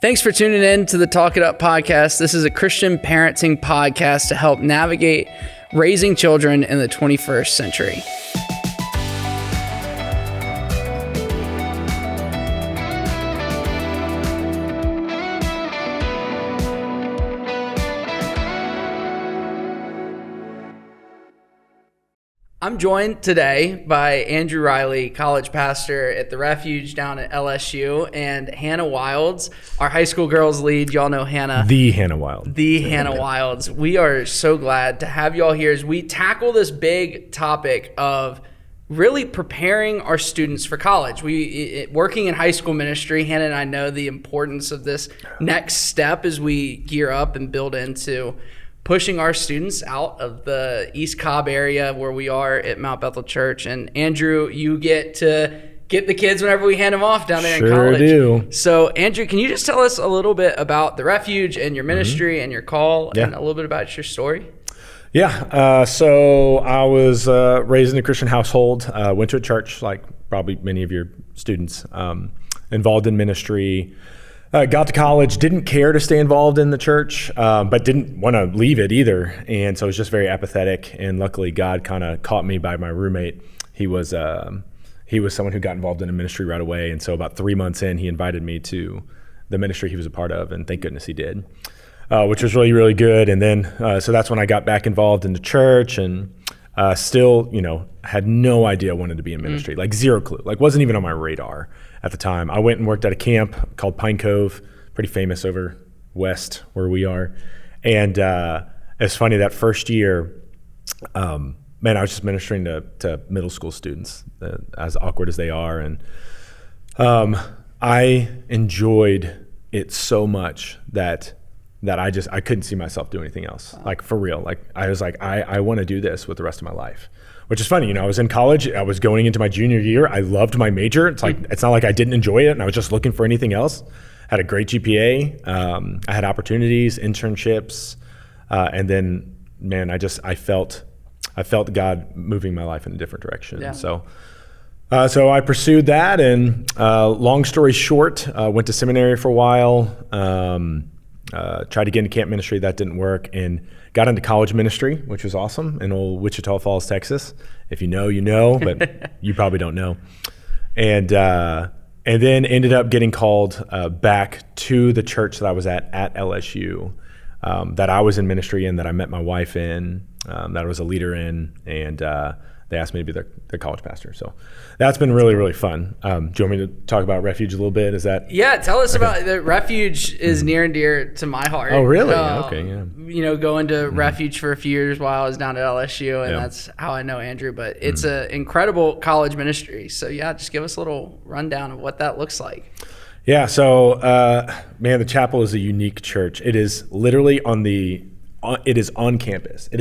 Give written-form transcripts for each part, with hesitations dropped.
Thanks for tuning in to the Talk It Up podcast. This is a Christian parenting podcast to help navigate raising children in the 21st century. I'm joined today by Andrew Reilly, college pastor at The Refuge down at LSU, and Hannah Wilds, our high school girls lead. Y'all know Hannah. The Hannah Wild. The Hannah Wilds. We are so glad to have y'all here as we tackle this big topic of really preparing our students for college. Working in high school ministry, Hannah and I know the importance of this next step as we gear up and build into pushing our students out of the East Cobb area where we are at Mount Bethel Church. And Andrew, you get to get the kids whenever we hand them off down there in college. Sure do. So Andrew, can you just tell us a little bit about The Refuge and your ministry and your call and a little bit about your story? Yeah. So I was raised in a Christian household, went to a church like probably many of your students, involved in ministry. Got to college, didn't care to stay involved in the church, but didn't want to leave it either. And so I was just very apathetic. And luckily, God kind of caught me by my roommate. He was someone who got involved in a ministry right away. And so about 3 months in, he invited me to the ministry he was a part of. And thank goodness he did, which was really, really good. And then, so that's when I got back involved in the church and still, had no idea I wanted to be in ministry, like zero clue, like wasn't even on my radar at the time. I went and worked at a camp called Pine Cove, pretty famous over west where we are. And it's funny, that first year, I was just ministering to middle school students, as awkward as they are. And I enjoyed it so much that I couldn't see myself doing anything else. Wow. Like for real. Like I was like, I want to do this with the rest of my life, which is funny. I was in college, I was going into my junior year. I loved my major. It's like, it's not like I didn't enjoy it and I was just looking for anything else. Had a great GPA. I had opportunities, internships. And then, man, I felt God moving my life in a different direction. Yeah. So I pursued that, and long story short, went to seminary for a while, tried to get into camp ministry, that didn't work, and got into college ministry, which was awesome, in old Wichita Falls, Texas. If you know, you know, but you probably don't know. And then ended up getting called back to the church that I was at LSU, that I was in ministry in, that I met my wife in, that I was a leader in, and they asked me to be their college pastor. So that's been really, really fun. Do you want me to talk about Refuge a little bit? Is that? Yeah, tell us about the Refuge is near and dear to my heart. Oh, really? Okay, yeah. Going to Refuge for a few years while I was down at LSU, and that's how I know Andrew. But it's an incredible college ministry. So yeah, just give us a little rundown of what that looks like. Yeah, so the chapel is a unique church. It is literally it is on campus. It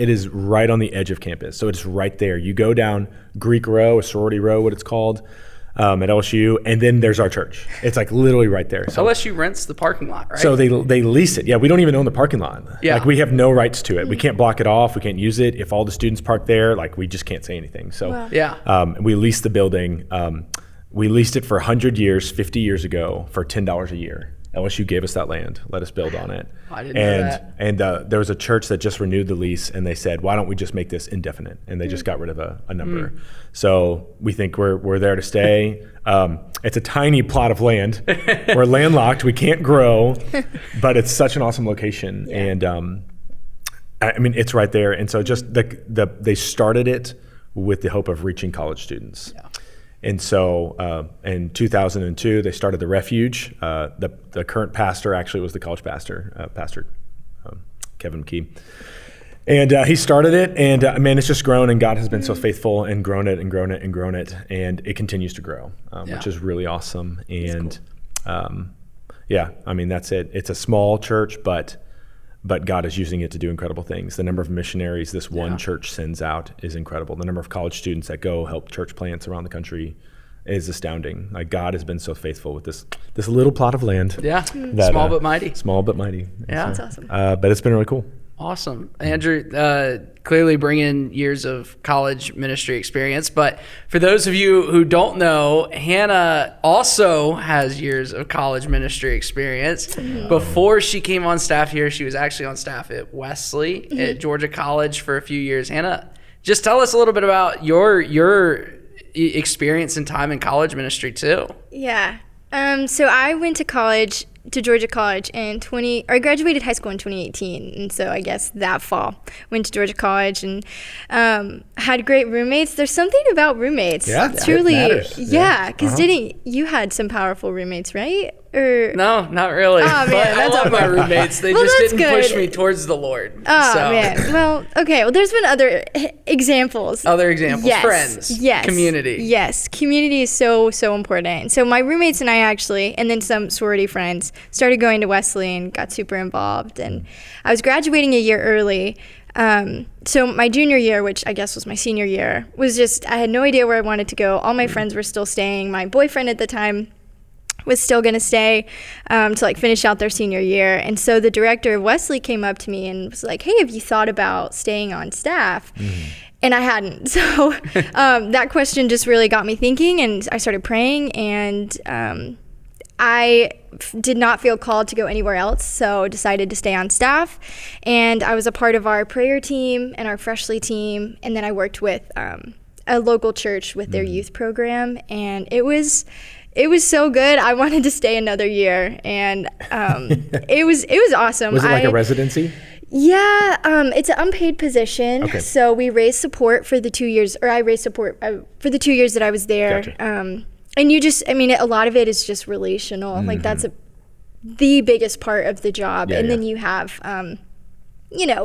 is right on the edge of campus. So it's right there. You go down Greek Row, a sorority row, what it's called, at LSU, and then there's our church. It's like literally right there. So LSU rents the parking lot, right? So they lease it. Yeah, we don't even own the parking lot. Yeah. Like we have no rights to it. We can't block it off. We can't use it. If all the students park there, like we just can't say anything. So we lease the building. We leased it for 100 years, 50 years ago, for $10 a year. LSU gave us that land, let us build on it. I didn't know that. And there was a church that just renewed the lease, and they said, why don't we just make this indefinite? And they just got rid of a number. So we think we're there to stay. It's a tiny plot of land. We're landlocked. We can't grow, but it's such an awesome location. Yeah. And it's right there. And so just they started it with the hope of reaching college students. Yeah. And so in 2002, they started The Refuge. The current pastor actually was the college pastor, Pastor Kevin McKee. And he started it, and it's just grown, and God has been so faithful and grown it and grown it and grown it, and it continues to grow, which is really awesome. And cool. That's it. It's a small church, but God is using it to do incredible things. The number of missionaries this one church sends out is incredible. The number of college students that go help church plants around the country is astounding. Like God has been so faithful with this little plot of land. Yeah, small but mighty. Small but mighty. Yeah, that's awesome. But it's been really cool. Awesome. Andrew, clearly bringing years of college ministry experience. But for those of you who don't know, Hannah also has years of college ministry experience. Mm-hmm. Before she came on staff here, she was actually on staff at Wesley at Georgia College for a few years. Hannah, just tell us a little bit about your experience and time in college ministry too. Yeah. So I went to Georgia College I graduated high school in 2018, and so I guess that fall went to Georgia College and had great roommates. There's something about roommates. Yeah, truly. it matters. Yeah, because you had some powerful roommates, right? Or no, not really. Oh man, I love my roommates. They just didn't push me towards the Lord. Oh man. Well, okay. Well, there's been other examples. Yes. Friends. Yes. Community. Yes. Community is so important. So my roommates and I actually, and then some sorority friends, started going to Wesley and got super involved. And I was graduating a year early. So my junior year, which I guess was my senior year, was just, I had no idea where I wanted to go. All my friends were still staying. My boyfriend at the time was still going to stay to like finish out their senior year. And so the director of Wesley came up to me and was like, hey, have you thought about staying on staff? And I hadn't. So that question just really got me thinking, and I started praying, and I did not feel called to go anywhere else, so decided to stay on staff. And I was a part of our prayer team and our Freshly team, and then I worked with a local church with their youth program, and it was so good. I wanted to stay another year, and it was awesome. Was it like a residency? Yeah, it's an unpaid position. Okay. So we raised support for the 2 years, or I raised support for the 2 years that I was there. Gotcha. And a lot of it is just relational. Like that's the biggest part of the job. And then you have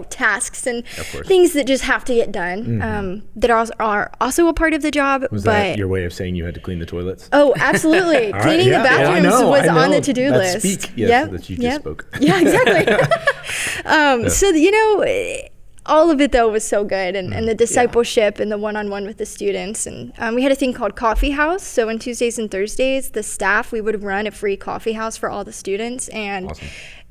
tasks and things that just have to get done that are also a part of the job. Was that your way of saying you had to clean the toilets? Oh, absolutely. Cleaning the bathrooms was on the to-do list. That you just spoke. Yeah, exactly. So, all of it, though, was so good, and the discipleship and the one-on-one with the students. And we had a thing called Coffee House. So on Tuesdays and Thursdays, the staff, we would run a free coffee house for all the students. And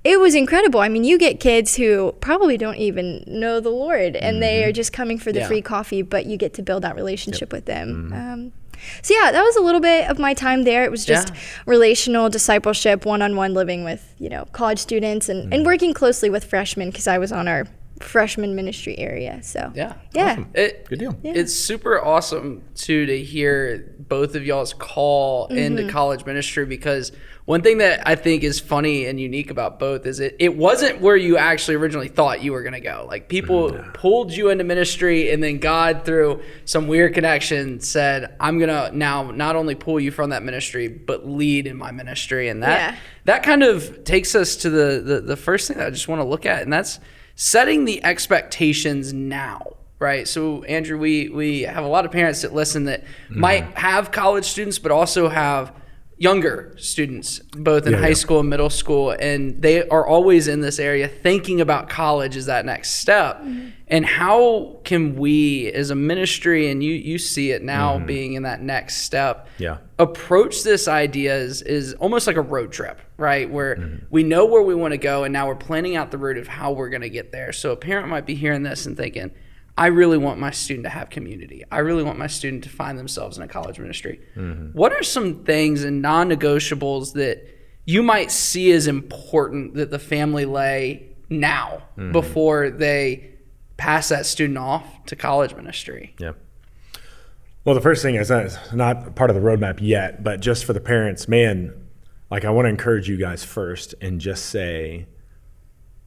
it was incredible. I mean, you get kids who probably don't even know the Lord, and they are just coming for the free coffee, but you get to build that relationship with them. So yeah, that was a little bit of my time there. It was just relational discipleship, one-on-one living with, college students and working closely with freshmen, because I was on our freshman ministry area. So yeah. Awesome. Good deal. Yeah. It's super awesome too to hear both of y'all's call into college ministry, because one thing that I think is funny and unique about both is it wasn't where you actually originally thought you were going to go. Like people pulled you into ministry, and then God, through some weird connection, said, I'm going to now not only pull you from that ministry, but lead in my ministry. And that kind of takes us to the first thing that I just want to look at, and that's setting the expectations now, right? So, Andrew, we have a lot of parents that listen that might have college students, but also have younger students, both in high school and middle school, and they are always in this area thinking about college as that next step. And how can we, as a ministry, and you see it now being in that next step, approach this idea is almost like a road trip, right? Where we know where we want to go, and now we're planning out the route of how we're going to get there. So a parent might be hearing this and thinking, I really want my student to have community. I really want my student to find themselves in a college ministry. What are some things and non-negotiables that you might see as important that the family lay now before they pass that student off to college ministry? Yeah. Well, the first thing is not part of the roadmap yet, but just for the parents, man, like I want to encourage you guys first and just say,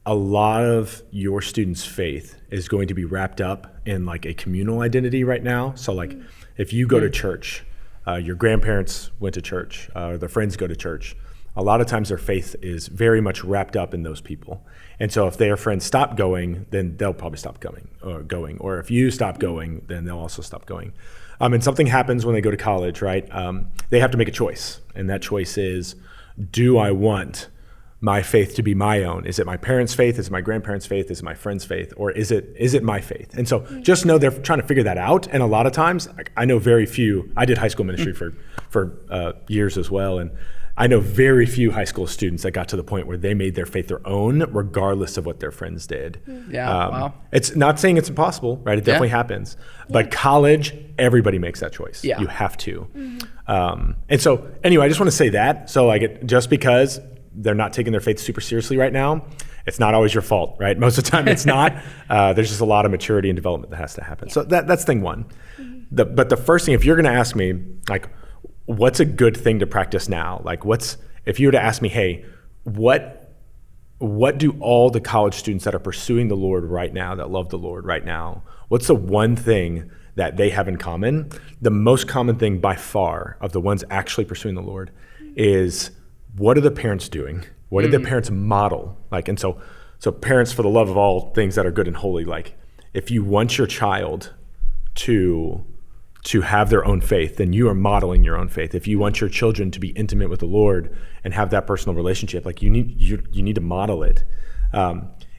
a lot of your students' faith is going to be wrapped up in like a communal identity right now. So like if you go to church, your grandparents went to church, their friends go to church, a lot of times their faith is very much wrapped up in those people. And so if their friends stop going, then they'll probably stop going. Or if you stop going, then they'll also stop going. And something happens when they go to college, right? They have to make a choice. And that choice is, do I want my faith to be my own? Is it my parents' faith? Is it my grandparents' faith? Is it my friend's faith? Or is it my faith? And so just know they're trying to figure that out. And a lot of times, I know very few, I did high school ministry for years as well. And I know very few high school students that got to the point where they made their faith their own, regardless of what their friends did. Yeah, wow. It's not saying it's impossible, right? It definitely happens. But college, everybody makes that choice. Yeah. You have to. And so, anyway, I just want to say that. So, like, just because they're not taking their faith super seriously right now, it's not always your fault, right? Most of the time, it's not. There's just a lot of maturity and development that has to happen. So that's thing one. But the first thing, if you're going to ask me, like, what's a good thing to practice now? Like, if you were to ask me, hey, what do all the college students that are pursuing the Lord right now, that love the Lord right now, what's the one thing that they have in common? The most common thing by far of the ones actually pursuing the Lord is, what are the parents doing? What did the parents model? Like, and so parents, for the love of all things that are good and holy, like, if you want your child to have their own faith, then you are modeling your own faith. If you want your children to be intimate with the Lord and have that personal relationship, like, you need to model it.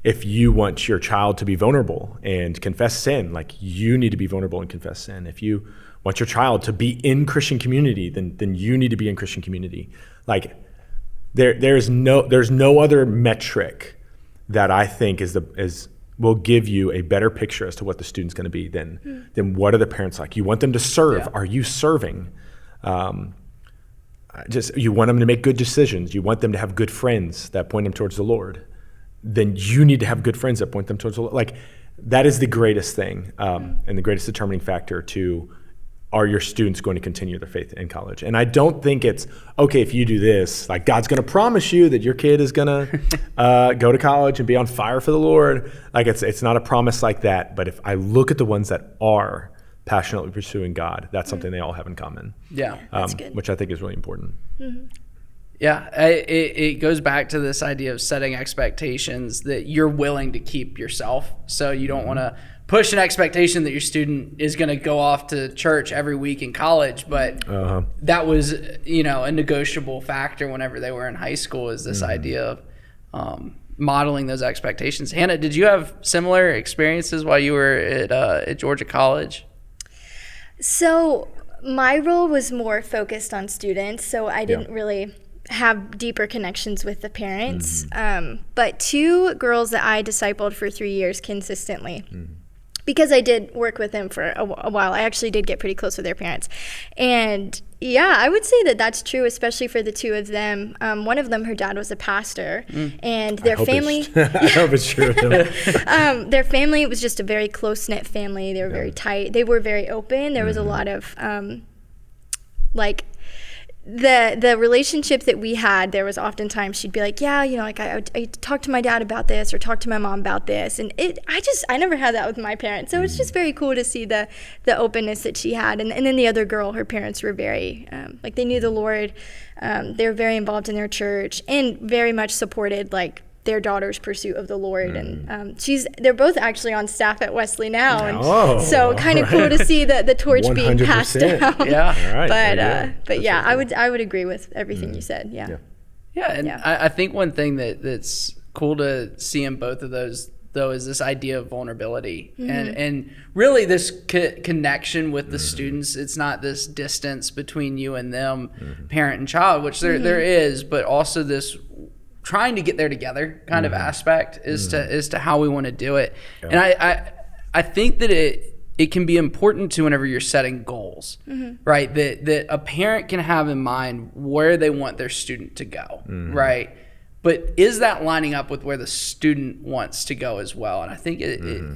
If you want your child to be vulnerable and confess sin, like, you need to be vulnerable and confess sin. If you want your child to be in Christian community, then you need to be in Christian community. Like, there's no other metric that I think will give you a better picture as to what the student's going to be than what are the parents like. You want them to serve. Yeah. Are you serving? You want them to make good decisions. You want them to have good friends that point them towards the Lord. Then you need to have good friends that point them towards the Lord. Like, that is the greatest thing and the greatest determining factor to, are your students going to continue their faith in college? And I don't think it's, okay, if you do this, like, God's going to promise you that your kid is going to go to college and be on fire for the Lord. Like, it's not a promise like that. But if I look at the ones that are passionately pursuing God, that's something they all have in common. Yeah, that's good. Which I think is really important. Mm-hmm. Yeah, it goes back to this idea of setting expectations that you're willing to keep yourself. So you don't want to push an expectation that your student is going to go off to church every week in college, but that was, a negotiable factor whenever they were in high school, is this idea of modeling those expectations. Hannah, did you have similar experiences while you were at Georgia College? So my role was more focused on students, so I didn't really have deeper connections with the parents. But two girls that I discipled for 3 years consistently, because I did work with them for a while, I actually did get pretty close with their parents. And yeah, I would say that that's true, especially for the two of them. One of them, her dad was a pastor, and their family. I hope it's true. Their family was just a very close-knit family. They were very tight. They were very open. There was a lot of the relationship that we had, there was oftentimes she'd be like, I talked to my dad about this, or talked to my mom about this, and I never had that with my parents. So it's just very cool to see the openness that she had. And then the other girl, her parents were very they knew the Lord. They were very involved in their church and very much supported their daughter's pursuit of the Lord. And they're both actually on staff at Wesley now, and so kind of cool to see the torch being passed down. Yeah. All right. But yeah, I would agree with everything you said. I think one thing that's cool to see in both of those, though, is this idea of vulnerability and really this connection with the students. It's not this distance between you and them, parent and child, which there is, but also this trying to get there together kind of aspect as to how we want to do it. And I think that it can be important to, whenever you're setting goals, right? That a parent can have in mind where they want their student to go, right? But is that lining up with where the student wants to go as well? And I think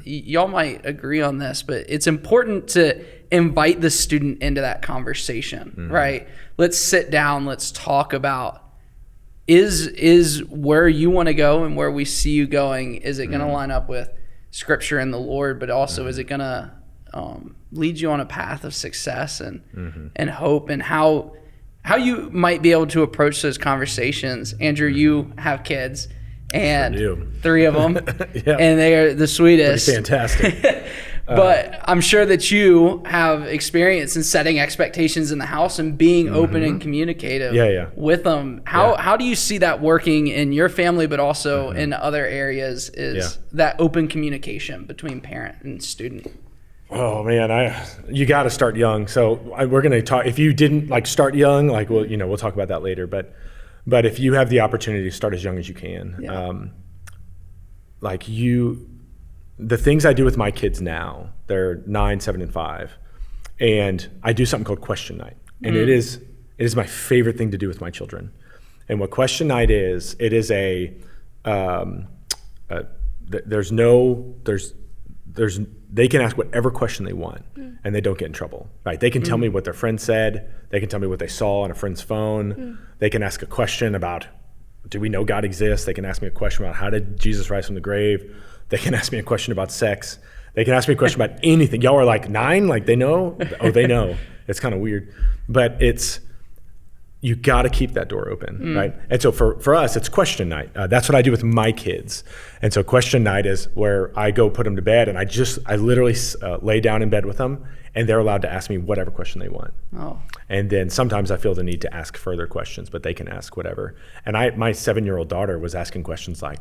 y'all might agree on this, but it's important to invite the student into that conversation, right? Let's sit down, let's talk about, is where you want to go and where we see you going, is it going to line up with Scripture and the Lord, but also is it going to lead you on a path of success and hope, and how you might be able to approach those conversations. Andrew, you have kids, and 3 of them, and they are the sweetest. Pretty fantastic. But I'm sure that you have experience in setting expectations in the house and being open and communicative with them. How do you see that working in your family, but also in other areas, is that open communication between parent and student? Oh man, you got to start young. So we're going to talk, if you didn't start young, we'll talk about that later. But But if you have the opportunity to start as young as you can, the things I do with my kids now, they're 9, 7, and 5, and I do something called question night, and it is my favorite thing to do with my children. And what question night is, it is they can ask whatever question they want, and they don't get in trouble, right? They can tell me what their friend said. They can tell me what they saw on a friend's phone. They can ask a question about, do we know God exists? They can ask me a question about, how did Jesus rise from the grave? They can ask me a question about sex. They can ask me a question about anything. Y'all are like 9, like they know? Oh, they know. It's kind of weird. But you got to keep that door open, right? And so for us, it's question night. That's what I do with my kids. And so question night is where I go put them to bed, and I literally lay down in bed with them, and they're allowed to ask me whatever question they want. Oh. And then sometimes I feel the need to ask further questions, but they can ask whatever. And my 7-year-old daughter was asking questions like,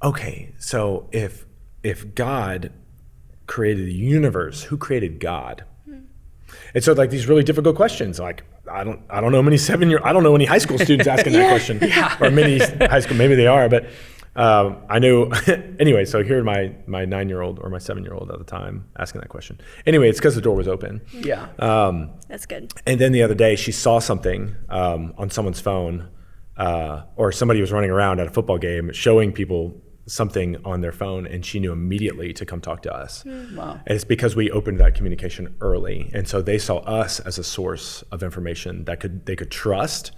okay, so if God created the universe, who created God? And so like these really difficult questions, like I don't know any high school students asking that question, or many high school, maybe they are, but I know anyway. So here my 9-year-old or my 7-year-old at the time asking that question. Anyway, it's because the door was open. Yeah, that's good. And then the other day she saw something on someone's phone, or somebody was running around at a football game showing people something on their phone, and she knew immediately to come talk to us. Wow. And it's because we opened that communication early, and so they saw us as a source of information that they could trust,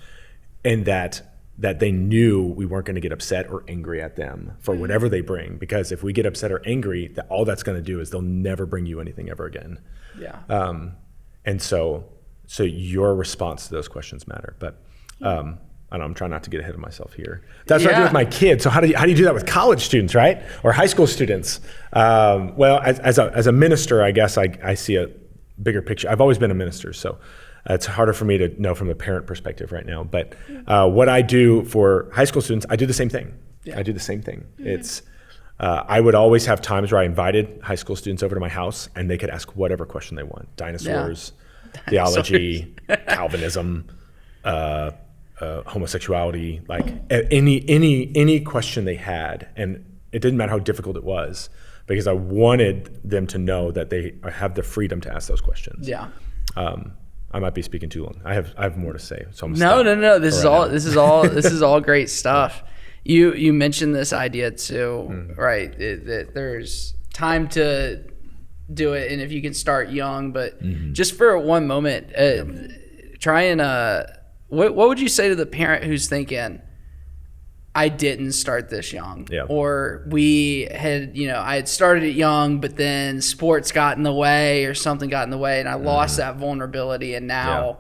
and that they knew we weren't going to get upset or angry at them for whatever they bring, because if we get upset or angry, all that's going to do is they'll never bring you anything ever again. Yeah. And so your response to those questions matter, but I don't know, I'm trying not to get ahead of myself here. That's what I do with my kids. So how do you do that with college students, right? Or high school students? Well, as a minister, I guess I see a bigger picture. I've always been a minister, so it's harder for me to know from a parent perspective right now. But what I do for high school students, I do the same thing. Yeah. I do the same thing. It's I would always have times where I invited high school students over to my house, and they could ask whatever question they want: dinosaurs, theology, Calvinism, homosexuality, like any question they had, and it didn't matter how difficult it was, because I wanted them to know that they have the freedom to ask those questions. Yeah. I might be speaking too long. I have more to say. So I'm no. This is all great stuff. You mentioned this idea too, right? That there's time to do it, and if you can start young, but just for one moment, try and what would you say to the parent who's thinking, I didn't start this young, or I had started it young, but then sports got in the way or something got in the way, and I lost that vulnerability, and now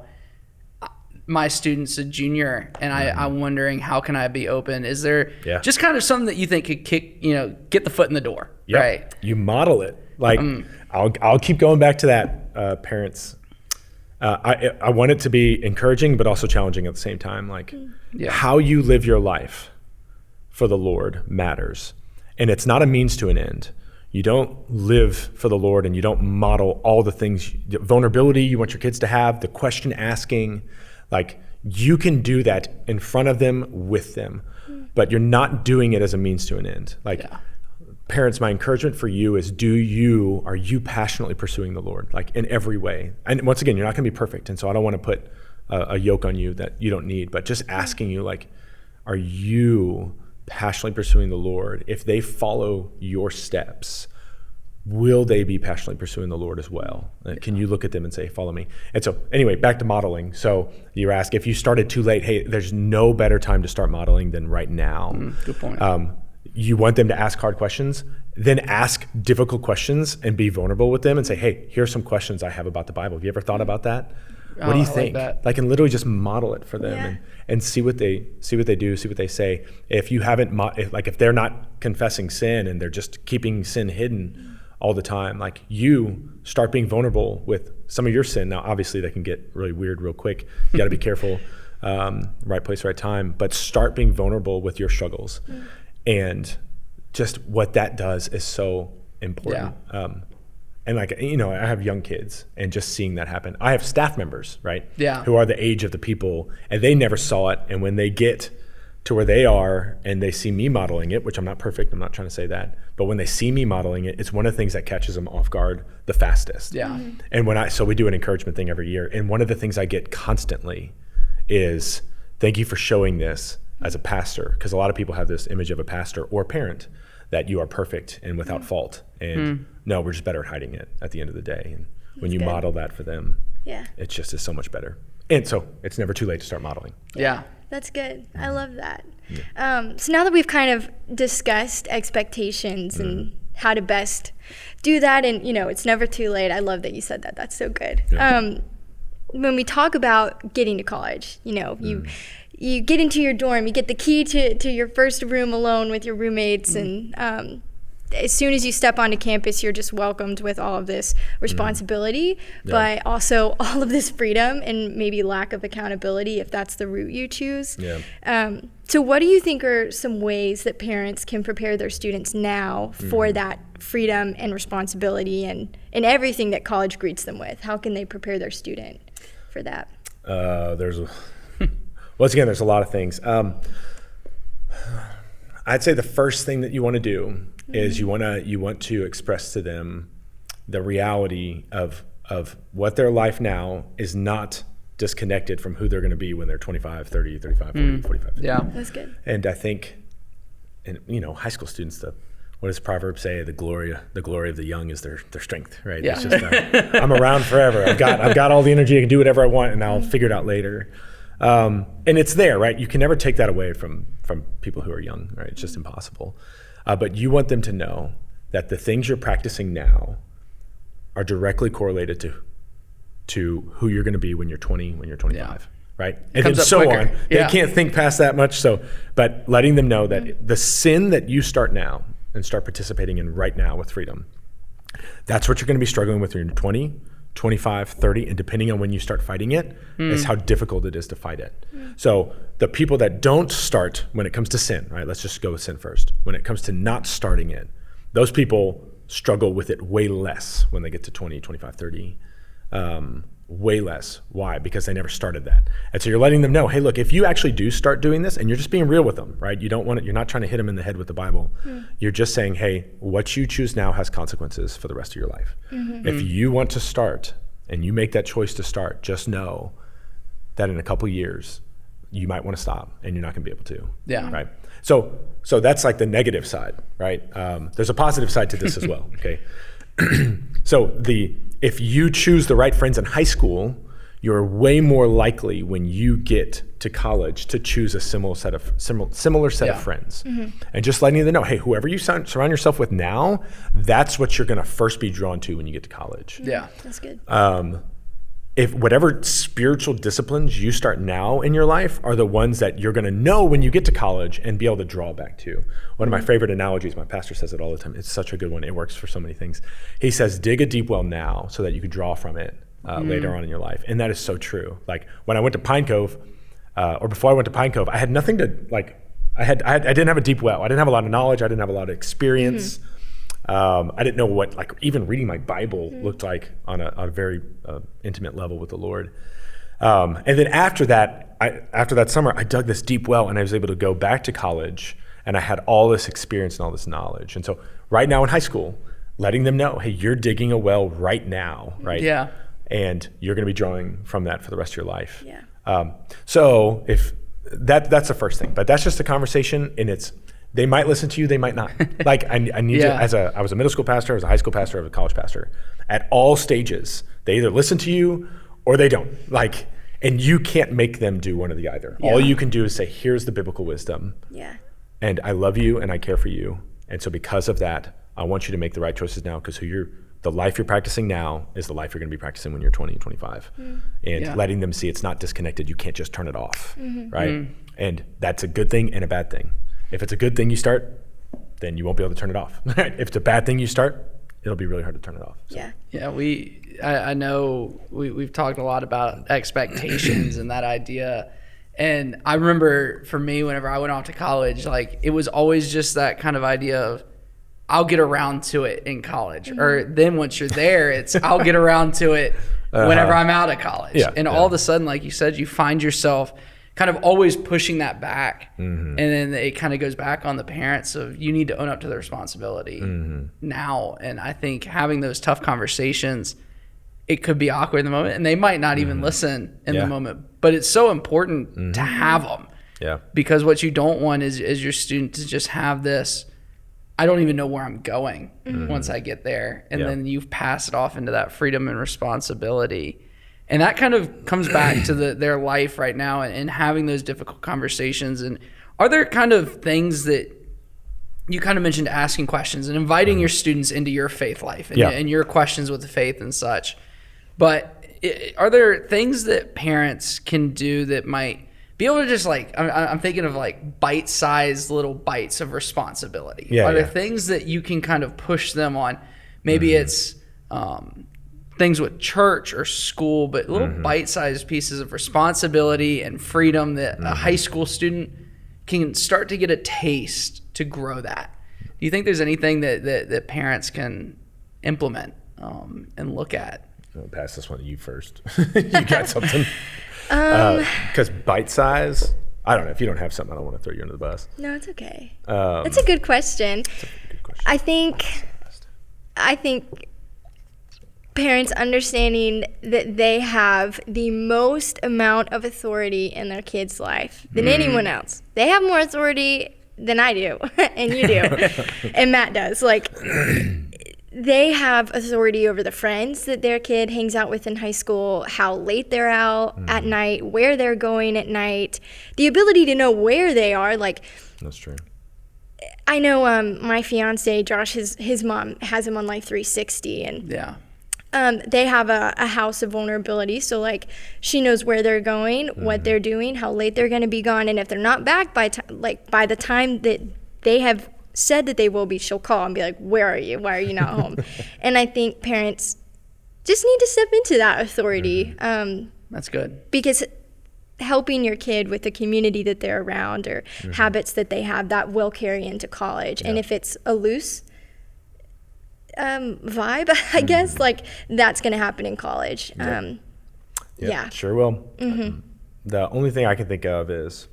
my student's a junior, and I'm wondering, how can I be open? Is there just kind of something that you think could get the foot in the door? Yep. Right? You model it. Like I'll keep going back to that, parents. I want it to be encouraging, but also challenging at the same time. Like how you live your life for the Lord matters. And it's not a means to an end. You don't live for the Lord and you don't model all the things, the vulnerability you want your kids to have, the question asking, like you can do that in front of them, with them, but you're not doing it as a means to an end. Like parents, my encouragement for you is, are you passionately pursuing the Lord, like in every way? And once again, you're not gonna be perfect. And so I don't wanna put a yoke on you that you don't need, but just asking you, like, are you passionately pursuing the Lord? If they follow your steps, will they be passionately pursuing the Lord as well? Can you look at them and say, follow me? And so anyway, back to modeling. So you ask, if you started too late, hey, there's no better time to start modeling than right now. Good point. You want them to ask hard questions, then ask difficult questions and be vulnerable with them and say, hey, here's some questions I have about the Bible. Have you ever thought about that? What do you think? Like, and literally just model it for them and see what they do, see what they say. If you haven't, if they're not confessing sin and they're just keeping sin hidden all the time, like, you start being vulnerable with some of your sin. Now, obviously that can get really weird real quick. You got to be careful, right place, right time, but start being vulnerable with your struggles. And just what that does is so important. And And like, you know, I have young kids, and just seeing that happen. I have staff members, right? Yeah. Who are the age of the people, and they never saw it. And when they get to where they are and they see me modeling it, which I'm not perfect, I'm not trying to say that, but when they see me modeling it, it's one of the things that catches them off guard the fastest. Yeah. And so we do an encouragement thing every year. And one of the things I get constantly is, thank you for showing this as a pastor. Because a lot of people have this image of a pastor or a parent that you are perfect and without fault. And no, we're just better at hiding it at the end of the day. And when you model that for them, it just is so much better. And so it's never too late to start modeling. Yeah. That's good. I love that. So now that we've kind of discussed expectations and how to best do that, and, you know, it's never too late. I love that you said that. That's so good. Yeah. When we talk about getting to college, you know, you get into your dorm, you get the key to your first room alone with your roommates, and as soon as you step onto campus, you're just welcomed with all of this responsibility, but also all of this freedom and maybe lack of accountability if that's the route you choose. So what do you think are some ways that parents can prepare their students now for that freedom and responsibility and everything that college greets them with? How can they prepare their student for that? Once again, there's a lot of things. I'd say the first thing that you want to do is you want to express to them the reality of what their life now is not disconnected from who they're going to be when they're 25, 30, 35, 40, 45. 50. Yeah, that's good. And I think, and you know, high school students, what does Proverbs say? The glory of the young is their strength, right? Yeah. It's just, I'm around forever. I've got all the energy. I can do whatever I want, and I'll figure it out later. And it's there, right? You can never take that away from people who are young, right? It's just impossible. But you want them to know that the things you're practicing now are directly correlated to who you're going to be when you're 20, when you're 25, right? And then so on. They can't think past that much. So, but letting them know that the sin that you start now and start participating in right now with freedom, that's what you're going to be struggling with when you're 20, 25, 30, and depending on when you start fighting it, is how difficult it is to fight it. So the people that don't start when it comes to sin, right? Let's just go with sin first. When it comes to not starting it, those people struggle with it way less when they get to 20, 25, 30. Way less. Why? Because they never started that. And so you're letting them know, hey, look, if you actually do start doing this, and you're just being real with them, right? You're not trying to hit them in the head with the Bible. You're just saying, hey, what you choose now has consequences for the rest of your life. If you want to start and you make that choice to start, just know that in a couple years, you might want to stop and you're not going to be able to. Yeah. Right. So that's like the negative side, right? There's a positive side to this as well. Okay. So if you choose the right friends in high school, you're way more likely when you get to college to choose a similar set of friends. And just letting them know, hey, whoever you surround yourself with now, that's what you're going to first be drawn to when you get to college. Yeah, that's good. If whatever spiritual disciplines you start now in your life are the ones that you're going to know when you get to college and be able to draw back to. One of my favorite analogies, my pastor says it all the time. It's such a good one. It works for so many things. He says, dig a deep well now so that you can draw from it later on in your life. And that is so true. Like when I went to Pine Cove, or before I went to Pine Cove, I had nothing to like, I didn't have a deep well. I didn't have a lot of knowledge. I didn't have a lot of experience. I didn't know what like even reading my Bible looked like on a very intimate level with the Lord. And then after that summer, I dug this deep well and I was able to go back to college and I had all this experience and all this knowledge. And so right now in high school, letting them know, hey, you're digging a well right now, right? Yeah. And you're going to be drawing from that for the rest of your life. Yeah. So if that's the first thing, but that's just a conversation and they might listen to you, they might not. Like I need to, I was a middle school pastor, I was a high school pastor, I was a college pastor. At all stages, they either listen to you or they don't. Like, and you can't make them do one or the other. Yeah. All you can do is say, here's the biblical wisdom. Yeah. And I love you and I care for you. And so because of that, I want you to make the right choices now because the life you're practicing now is the life you're going to be practicing when you're 20 and 25. And letting them see it's not disconnected. You can't just turn it off, right? And that's a good thing and a bad thing. If it's a good thing you start, then you won't be able to turn it off. If it's a bad thing you start, it'll be really hard to turn it off. So. Yeah. I know we've talked a lot about expectations and that idea. And I remember for me, whenever I went off to college, like it was always just that kind of idea of, I'll get around to it in college. Or then once you're there, it's I'll get around to it whenever I'm out of college. And all of a sudden, like you said, you find yourself kind of always pushing that back. And then it kind of goes back on the parents of you need to own up to the responsibility now. And I think having those tough conversations, it could be awkward in the moment, and they might not even listen in the moment, but it's so important to have them. Because what you don't want is your student to just have this, I don't even know where I'm going once I get there. And then you pass it off into that freedom and responsibility. And that kind of comes back to their life right now and having those difficult conversations. And are there kind of things that you kind of mentioned, asking questions and inviting your students into your faith life and your questions with the faith and such. But are there things that parents can do that might be able to just like, I'm thinking of like bite-sized little bites of responsibility. Are there things that you can kind of push them on? Maybe it's things with church or school, but little bite-sized pieces of responsibility and freedom that a high school student can start to get a taste to grow that. Do you think there's anything that parents can implement and look at? I'll pass this one to you first. You got something? Because bite size, I don't know. If you don't have something, I don't want to throw you under the bus. No, it's okay. That's a good question. I think parents understanding that they have the most amount of authority in their kid's life than anyone else. They have more authority than I do, and you do, and Matt does. Like, they have authority over the friends that their kid hangs out with in high school, how late they're out at night, where they're going at night, the ability to know where they are. Like, that's true. I know my fiance Josh, his mom has him on Life 360, and they have a house of vulnerability. So like, she knows where they're going, what they're doing, how late they're going to be gone, and if they're not back by the time that they have said that they will be, she'll call and be like, where are you? Why are you not home? And I think parents just need to step into that authority. That's good. Because helping your kid with the community that they're around or habits that they have, that will carry into college. And if it's a loose vibe, I guess, like, that's going to happen in college. Sure will. The only thing I can think of is,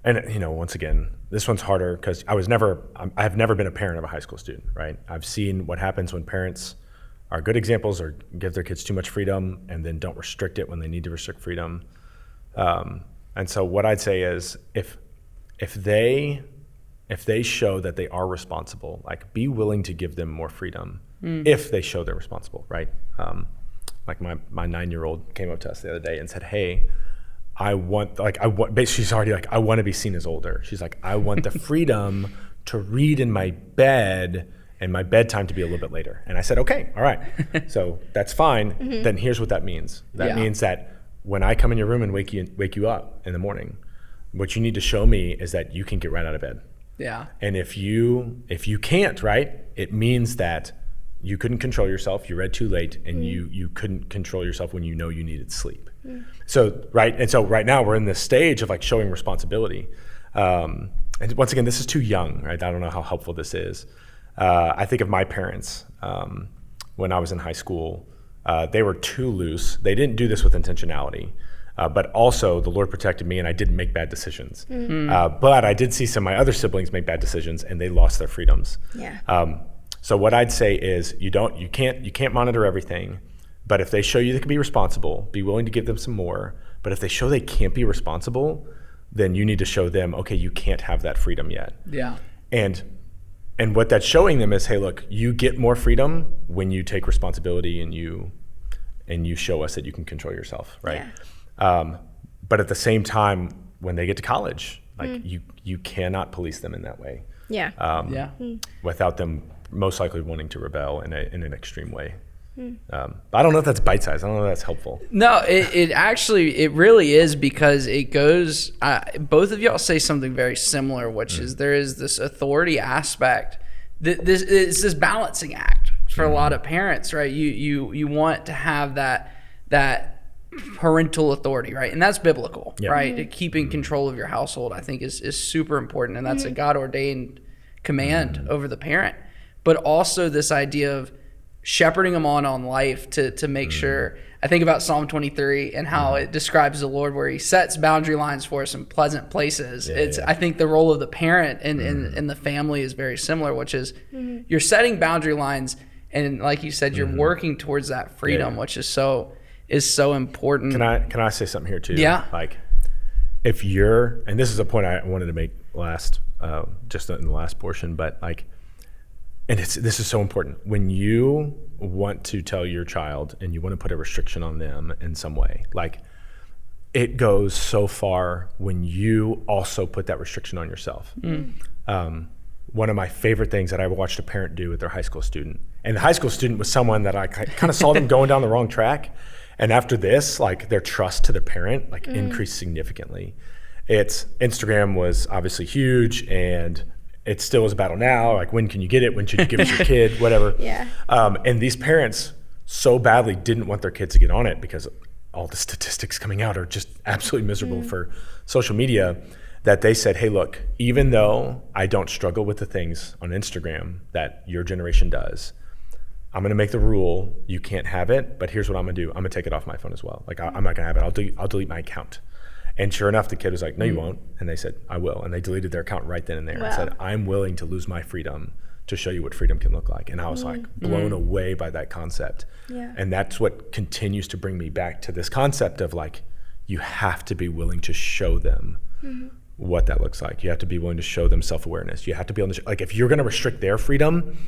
and once again, this one's harder because I have never been a parent of a high school student, right? I've seen what happens when parents are good examples or give their kids too much freedom and then don't restrict it when they need to restrict freedom. And so what I'd say is if they show that they are responsible, like, be willing to give them more freedom if they show they're responsible, right? Like my 9-year-old came up to us the other day and said, hey, basically she's already like, I want to be seen as older. She's like, I want the freedom to read in my bed and my bedtime to be a little bit later. And I said, okay, all right. So that's fine. Then here's what that means. That means that when I come in your room and wake you up in the morning, what you need to show me is that you can get right out of bed. Yeah. And if you can't, right, it means that you couldn't control yourself, you read too late, and you couldn't control yourself when you know you needed sleep. So right now we're in this stage of like showing responsibility. And once again, this is too young, right? I don't know how helpful this is. I think of my parents when I was in high school. They were too loose. They didn't do this with intentionality. But also the Lord protected me and I didn't make bad decisions. But I did see some of my other siblings make bad decisions and they lost their freedoms. So what I'd say is you can't monitor everything, but if they show you they can be responsible, be willing to give them some more. But if they show they can't be responsible, then you need to show them, okay, you can't have that freedom yet. Yeah. And what that's showing them is, hey, look, you get more freedom when you take responsibility and you show us that you can control yourself, right? But at the same time, when they get to college, like you cannot police them in that way. Without them most likely wanting to rebel in an extreme way. I don't know if that's bite-sized. I don't know if that's helpful. No, it really is, because it goes, both of y'all say something very similar, which is there is this authority aspect. It's this balancing act for a lot of parents, right? You want to have that parental authority, right? And that's biblical, right? Keeping control of your household, I think, is super important, and that's a God-ordained command over the parent, but also this idea of shepherding them on life to make sure. I think about Psalm 23 and how it describes the Lord, where he sets boundary lines for us in pleasant places. I think the role of the parent in the family is very similar, which is you're setting boundary lines, and like you said, you're working towards that freedom, which is so important. Can I say something here too? Yeah. Like, if you're, and this is a point I wanted to make just in the last portion, but like, and this is so important. When you want to tell your child and you want to put a restriction on them in some way, like, it goes so far when you also put that restriction on yourself. One of my favorite things that I watched a parent do with their high school student, and the high school student was someone that I kind of saw them going down the wrong track. And after this, like, their trust to the parent like increased significantly. Instagram was obviously huge, and it still is a battle now. Like, when can you get it? When should you give it to your kid? Whatever. Yeah. And these parents so badly didn't want their kids to get on it because all the statistics coming out are just absolutely miserable for social media, that they said, hey, look, even though I don't struggle with the things on Instagram that your generation does, I'm going to make the rule you can't have it, but here's what I'm going to do. I'm going to take it off my phone as well. Like, I'm not going to have it. I'll delete my account. And sure enough, the kid was like, no, you won't. And they said, I will. And they deleted their account right then and there and said, I'm willing to lose my freedom to show you what freedom can look like. And I was like blown away by that concept. Yeah. And that's what continues to bring me back to this concept of, like, you have to be willing to show them what that looks like. You have to be willing to show them self-awareness. You have to be able to, like, if you're going to restrict their freedom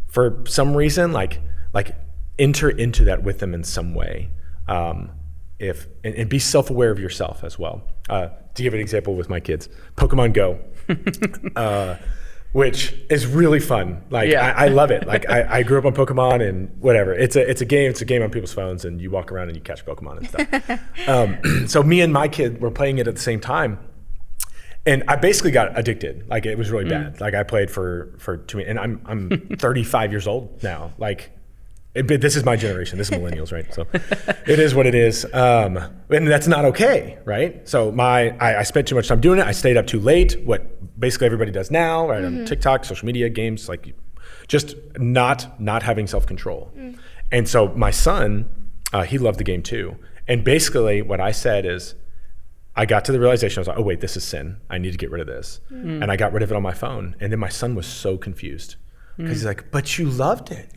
for some reason, like enter into that with them in some way. And be self-aware of yourself as well. To give an example with my kids, Pokemon Go, which is really fun. Like, I love it. Like, I grew up on Pokemon and whatever. It's a game on people's phones, and you walk around and you catch Pokemon and stuff. So me and my kid were playing it at the same time. And I basically got addicted. Like, it was really bad. Like, I played for 2 minutes, and I'm 35 years old now. Like, this is my generation. This is millennials, right? So it is what it is. And that's not okay, right? So I spent too much time doing it. I stayed up too late, what basically everybody does now, right? On TikTok, social media, games, like, just not having self-control. And so my son, he loved the game too. And basically what I said is, I got to the realization, I was like, oh wait, this is sin. I need to get rid of this. And I got rid of it on my phone. And then my son was so confused because he's like, but you loved it.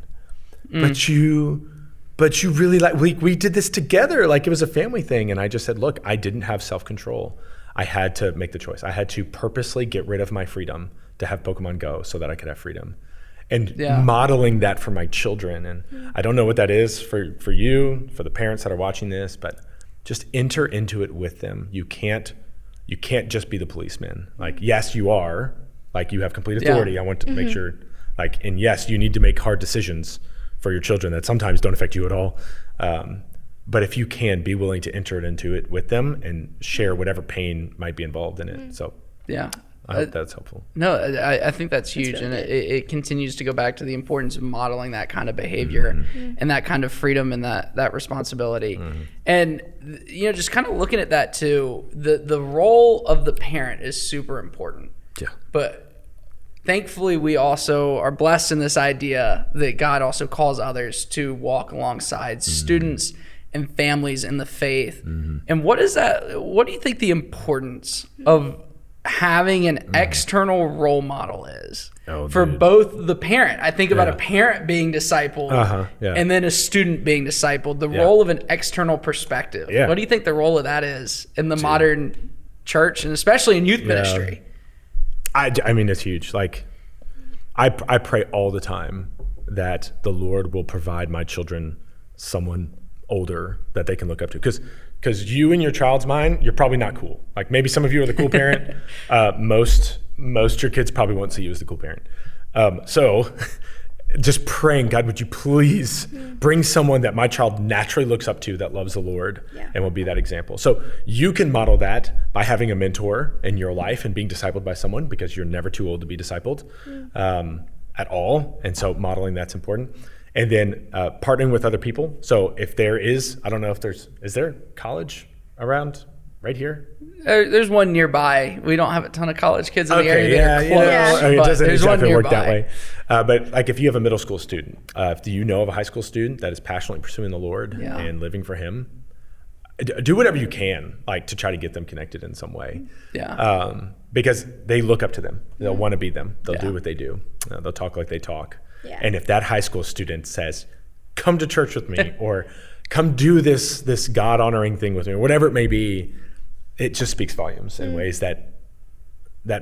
But you really, like, we did this together. Like, it was a family thing. And I just said, look, I didn't have self-control. I had to make the choice. I had to purposely get rid of my freedom to have Pokemon Go so that I could have freedom. And modeling that for my children. And I don't know what that is for you, for the parents that are watching this, but just enter into it with them. You can't just be the policeman. Like, yes, you are. Like, you have complete authority. I want to make sure, like, and yes, you need to make hard decisions for your children that sometimes don't affect you at all. But if you can, be willing to enter into it with them and share whatever pain might be involved in it. So I hope that's helpful. No, I think that's huge. That's really and it continues to go back to the importance of modeling that kind of behavior and that kind of freedom and that responsibility. And, just kind of looking at that too, the role of the parent is super important. Yeah. But thankfully, we also are blessed in this idea that God also calls others to walk alongside students and families in the faith. And what is that? What do you think the importance of having an external role model is for both the parent? I think about a parent being discipled and then a student being discipled, the role of an extral perspective. What do you think the role of that is in the modern church, and especially in youth ministry? I mean, it's huge. Like, I pray all the time that the Lord will provide my children someone older that they can look up to. Because you in your child's mind, you're probably not cool. Like, maybe some of you are the cool parent. Most your kids probably won't see you as the cool parent. So just praying, God, would you please bring someone that my child naturally looks up to that loves the Lord and will be that example. So you can model that by having a mentor in your life and being discipled by someone, because you're never too old to be discipled at all. And so modeling that's important. And then partnering with other people. So if there is, I don't know if is there college around right here. There's one nearby. We don't have a ton of college kids in the area that are close. I mean, it doesn't there's exactly one work that nearby. way. But like if you have a middle school student, do you know of a high school student that is passionately pursuing the Lord and living for Him? Do whatever you can, like to try to get them connected in some way. Yeah. Because they look up to them. They'll want to be them. They'll do what they do. They'll talk like they talk. Yeah. And if that high school student says, "Come to church with me," or "Come do this God honoring thing with me," or whatever it may be, it just speaks volumes in ways that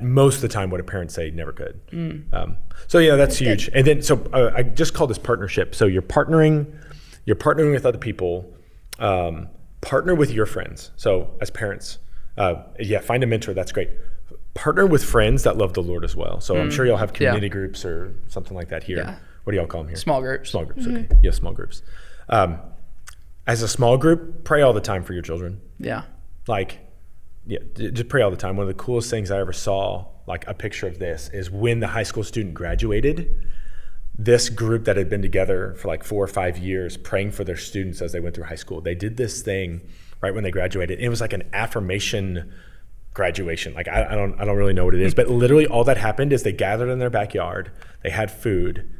most of the time what a parent say never could. So yeah, that's huge. And then I just call this partnership. So you're partnering with other people. Partner with your friends. So as parents, find a mentor. That's great. Partner with friends that love the Lord as well. So I'm sure y'all have community groups or something like that here. Yeah. What do y'all call them here? Small groups. Small groups. Okay. Yeah, small groups. As a small group, pray all the time for your children. Yeah. Just pray all the time. One of the coolest things I ever saw, like a picture of this, is when the high school student graduated, this group that had been together for like 4 or 5 years praying for their students as they went through high school, they did this thing right when they graduated. It was like an affirmation graduation. Like I don't really know what it is, but literally all that happened is they gathered in their backyard, they had food,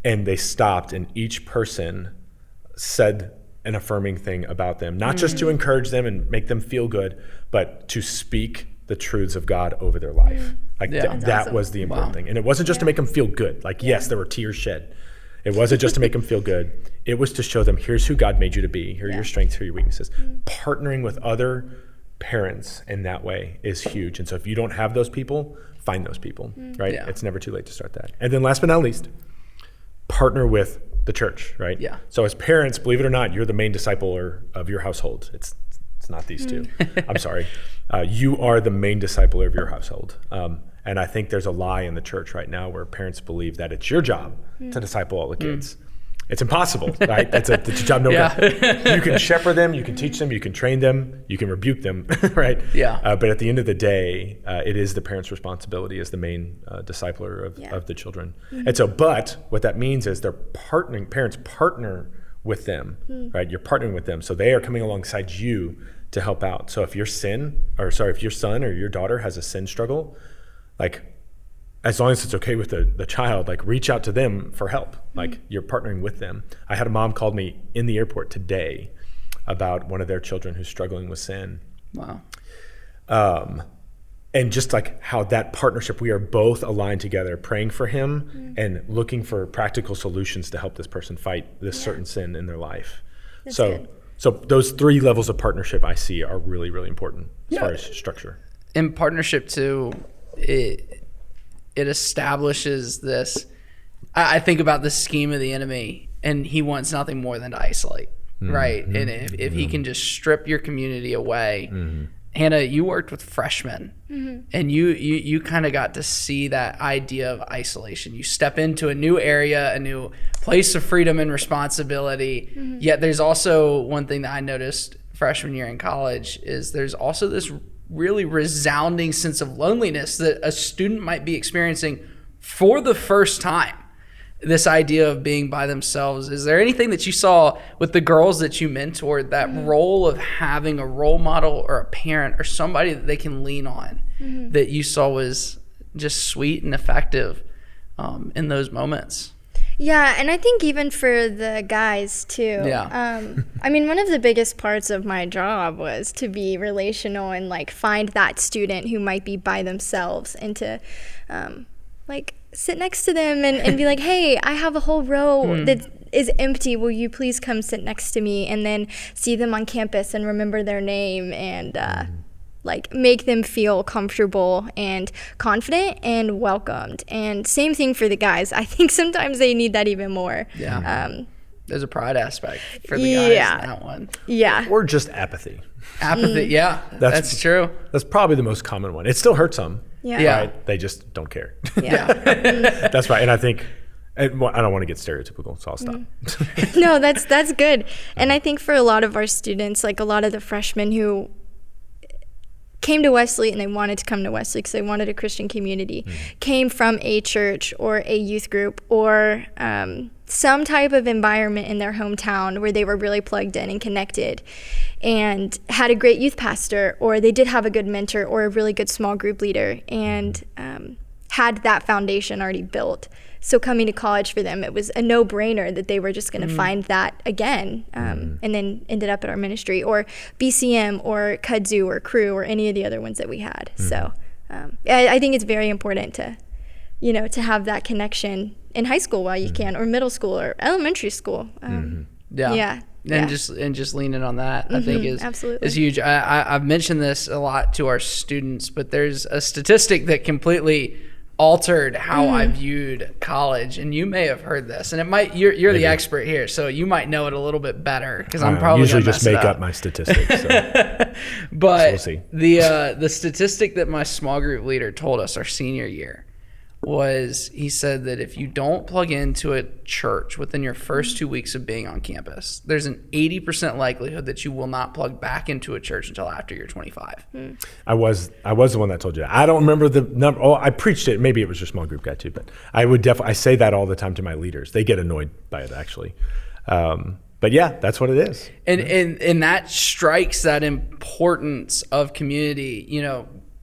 and they stopped, and each person said an affirming thing about them, not just to encourage them and make them feel good, but to speak the truths of God over their life. Like that awesome. was the important thing. And it wasn't just to make them feel good. Like, yes, there were tears shed. It wasn't just to make them feel good. It was to show them, here's who God made you to be. Here are your strengths, here are your weaknesses. Partnering with other parents in that way is huge. And so if you don't have those people, find those people, right? Yeah. It's never too late to start that. And then last but not least, partner with the church, right? Yeah. So as parents, believe it or not, you're the main discipler of your household. It's not these two. I'm sorry. You are the main discipler of your household. And I think there's a lie in the church right now where parents believe that it's your job to disciple all the kids. It's impossible, right? That's a job no good. You can shepherd them, you can teach them, you can train them, you can rebuke them, right? Yeah. But at the end of the day, it is the parent's responsibility as the main discipler of the children. And so, but what that means is parents partner with them, right? You're partnering with them. So they are coming alongside you to help out. So if your son or your daughter has a sin struggle, like, as long as it's okay with the child, like reach out to them for help. Like you're partnering with them. I had a mom called me in the airport today about one of their children who's struggling with sin. Wow. And just like how that partnership, we are both aligned together, praying for him and looking for practical solutions to help this person fight this certain sin in their life. That's So good. So those 3 levels of partnership I see are really, really important as far as structure. In partnership too, it establishes this. I think about the scheme of the enemy, and he wants nothing more than to isolate, right? And if he can just strip your community away. Hannah, you worked with freshmen, and you kind of got to see that idea of isolation. You step into a new area, a new place of freedom and responsibility, yet there's also one thing that I noticed freshman year in college is there's also this really resounding sense of loneliness that a student might be experiencing for the first time. This idea of being by themselves. Is there anything that you saw with the girls that you mentored, that role of having a role model or a parent or somebody that they can lean on that you saw was just sweet and effective in those moments? Yeah, and I think even for the guys too. Yeah. I mean, one of the biggest parts of my job was to be relational and like find that student who might be by themselves and to like sit next to them and be like, hey, I have a whole row that is empty. Will you please come sit next to me? And then see them on campus and remember their name and like make them feel comfortable and confident and welcomed. And same thing for the guys. I think sometimes they need that even more. Yeah. There's a pride aspect for the guys in that one. Yeah. Or just apathy. Apathy, yeah, that's true. That's probably the most common one. It still hurts them. Yeah. Right? They just don't care. Yeah. That's right. And I think, I don't want to get stereotypical, so I'll stop. No, that's good. And I think for a lot of our students, like a lot of the freshmen who came to Wesley and they wanted to come to Wesley because they wanted a Christian community, came from a church or a youth group or some type of environment in their hometown where they were really plugged in and connected and had a great youth pastor, or they did have a good mentor or a really good small group leader, and had that foundation already built. So coming to college for them, it was a no-brainer that they were just going to find that again, and then ended up at our ministry, or BCM or Kudzu or Crew or any of the other ones that we had. So I think it's very important to, to have that connection in high school while you can, or middle school or elementary school. Yeah. And just leaning on that, I think is huge. I've mentioned this a lot to our students, but there's a statistic that completely altered how I viewed college, and you may have heard this, and it might you're the expert here, so you might know it a little bit better, because I'm probably usually just make up my statistics. So. But so we'll see. The statistic that my small group leader told us our senior year was, he said that if you don't plug into a church within your first 2 weeks of being on campus, there's an 80% likelihood that you will not plug back into a church until after you're 25. I was the one that told you that. I don't remember the number. Oh, I preached it. Maybe it was your small group guy too, but I say that all the time to my leaders. They get annoyed by it, actually. But yeah, that's what it is. And that strikes that importance of community.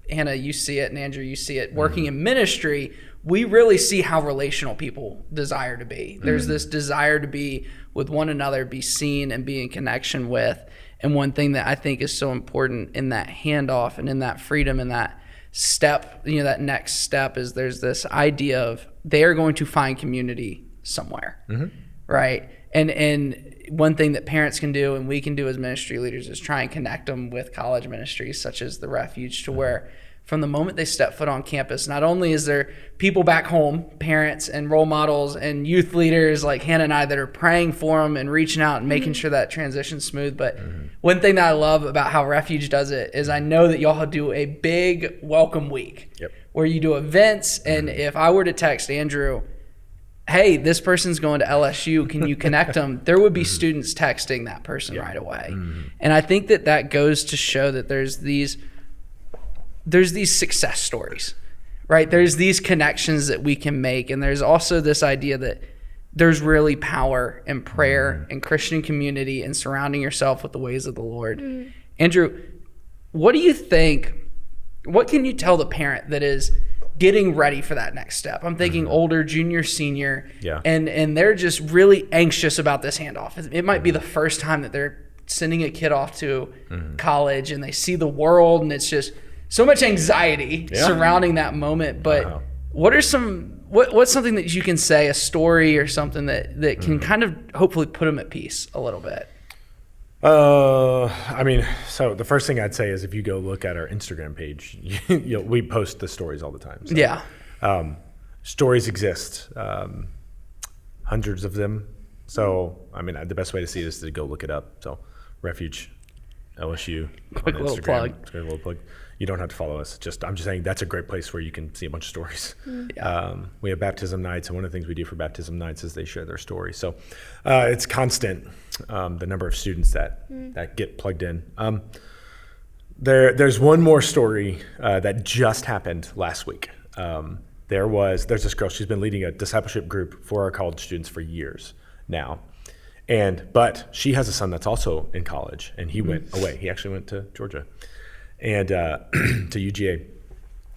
Hannah, you see it, and Andrew, you see it. Working in ministry, we really see how relational people desire to be. There's this desire to be with one another, be seen, and be in connection with. And one thing that I think is so important in that handoff and in that freedom and that step, that next step, is there's this idea of they're going to find community somewhere, right? And one thing that parents can do and we can do as ministry leaders is try and connect them with college ministries such as The Refuge, to where from the moment they step foot on campus, not only is there people back home, parents and role models and youth leaders like Hannah and I, that are praying for them and reaching out and making sure that transition's smooth. But one thing that I love about how Refuge does it is I know that y'all do a big welcome week where you do events. And if I were to text Andrew, hey, this person's going to LSU, can you connect them? There would be students texting that person right away. And I think that goes to show that there's these success stories, right? There's these connections that we can make. And there's also this idea that there's really power in prayer and Christian community and surrounding yourself with the ways of the Lord. Andrew, what do you think, what can you tell the parent that is getting ready for that next step? I'm thinking older, junior, senior, and they're just really anxious about this handoff. It might be the first time that they're sending a kid off to college, and they see the world, and it's just so much anxiety surrounding that moment. But what's something that you can say, a story or something that can kind of hopefully put them at peace a little bit? So the first thing I'd say is if you go look at our Instagram page, we post the stories all the time. So, stories exist, hundreds of them. So, the best way to see it is to go look it up. So, Refuge, LSU, quick on little Instagram. plug. It's a great little plug. You don't have to follow us. I'm just saying that's a great place where you can see a bunch of stories. We have baptism nights, and one of the things we do for baptism nights is they share their story. So it's constant, the number of students that get plugged in. There's one more story that just happened last week. There's this girl. She's been leading a discipleship group for our college students for years now. But she has a son that's also in college, and he went away. He actually went to Georgia. And to UGA.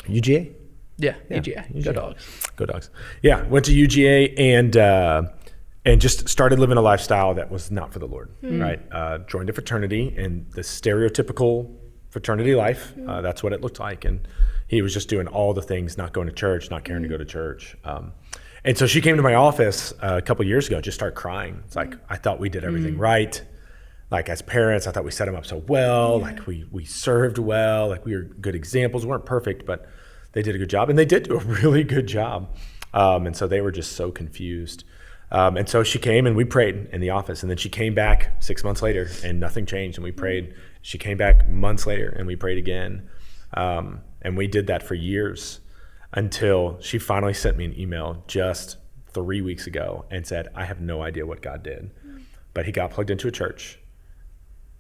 UGA? Yeah, UGA. Go Dogs. Go Dogs. Yeah, went to UGA and just started living a lifestyle that was not for the Lord, right? Joined a fraternity, and the stereotypical fraternity life, that's what it looked like. And he was just doing all the things, not going to church, not caring to go to church. And so she came to my office a couple years ago, just started crying. It's like, I thought we did everything right. Like, as parents, I thought we set them up so well. Like, we served well. Like, we were good examples. We weren't perfect, but they did a good job. And they did do a really good job. And so they were just so confused. And so she came and we prayed in the office. And then she came back 6 months later and nothing changed. And we prayed. She came back months later and we prayed again. And we did that for years until she finally sent me an email just 3 weeks ago and said, I have no idea what God did. But he got plugged into a church.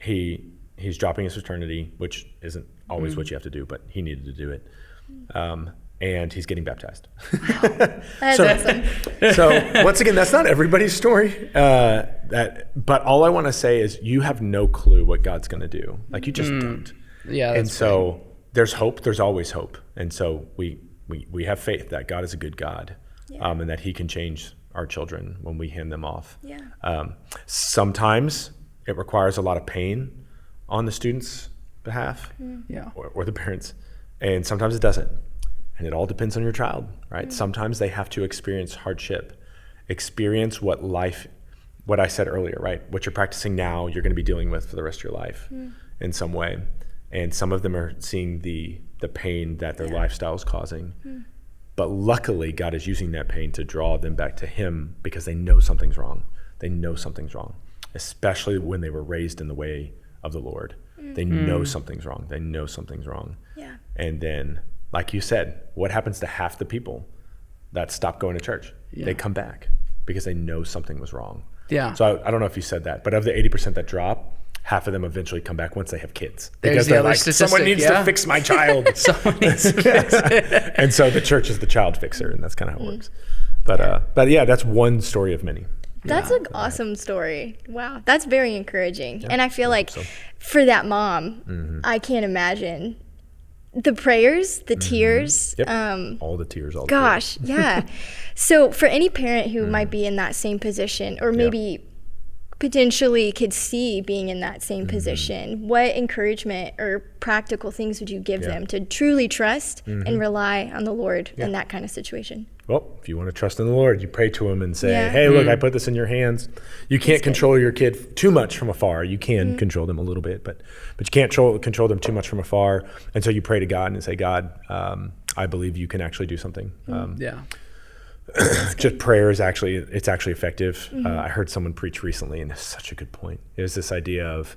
He's dropping his fraternity, which isn't always what you have to do, but he needed to do it. and he's getting baptized. That's awesome. So once again, that's not everybody's story. But all I want to say is you have no clue what God's going to do. Like you just don't. Yeah. And so there's hope. There's always hope. And so we have faith that God is a good God, and that he can change our children when we hand them off. Yeah. Sometimes it requires a lot of pain on the student's behalf, or the parents, and sometimes it doesn't. And it all depends on your child, right? Sometimes they have to experience hardship, experience what I said earlier, right? What you're practicing now, you're going to be dealing with for the rest of your life in some way. And some of them are seeing the pain that their lifestyle is causing. But luckily, God is using that pain to draw them back to him because they know something's wrong. They know something's wrong, especially when they were raised in the way of the Lord. They know something's wrong. They know something's wrong. Yeah. And then, like you said, what happens to half the people that stop going to church? They come back because they know something was wrong. Yeah. So I don't know if you said that, but of the 80% that drop, half of them eventually come back once they have kids. There's Because the they're other like, statistic, someone needs to fix my child. Someone needs to fix it. And so the church is the child fixer, and that's kind of how it works. But yeah, that's one story of many. That's an awesome story. Wow. That's very encouraging. And I feel like so. for that mom, I can't imagine the prayers, the tears. Yep. All the tears, all the Gosh, yeah. So for any parent who might be in that same position, or maybe potentially could see being in that same position, what encouragement or practical things would you give them to truly trust and rely on the Lord in that kind of situation? Well, if you want to trust in the Lord, you pray to him and say, hey, look, I put this in your hands. You can't control your kid too much from afar. You can control them a little bit, but you can't control them too much from afar. And so you pray to God and say, God, I believe you can actually do something. Just prayer is actually effective. I heard someone preach recently, and it's such a good point. It was this idea of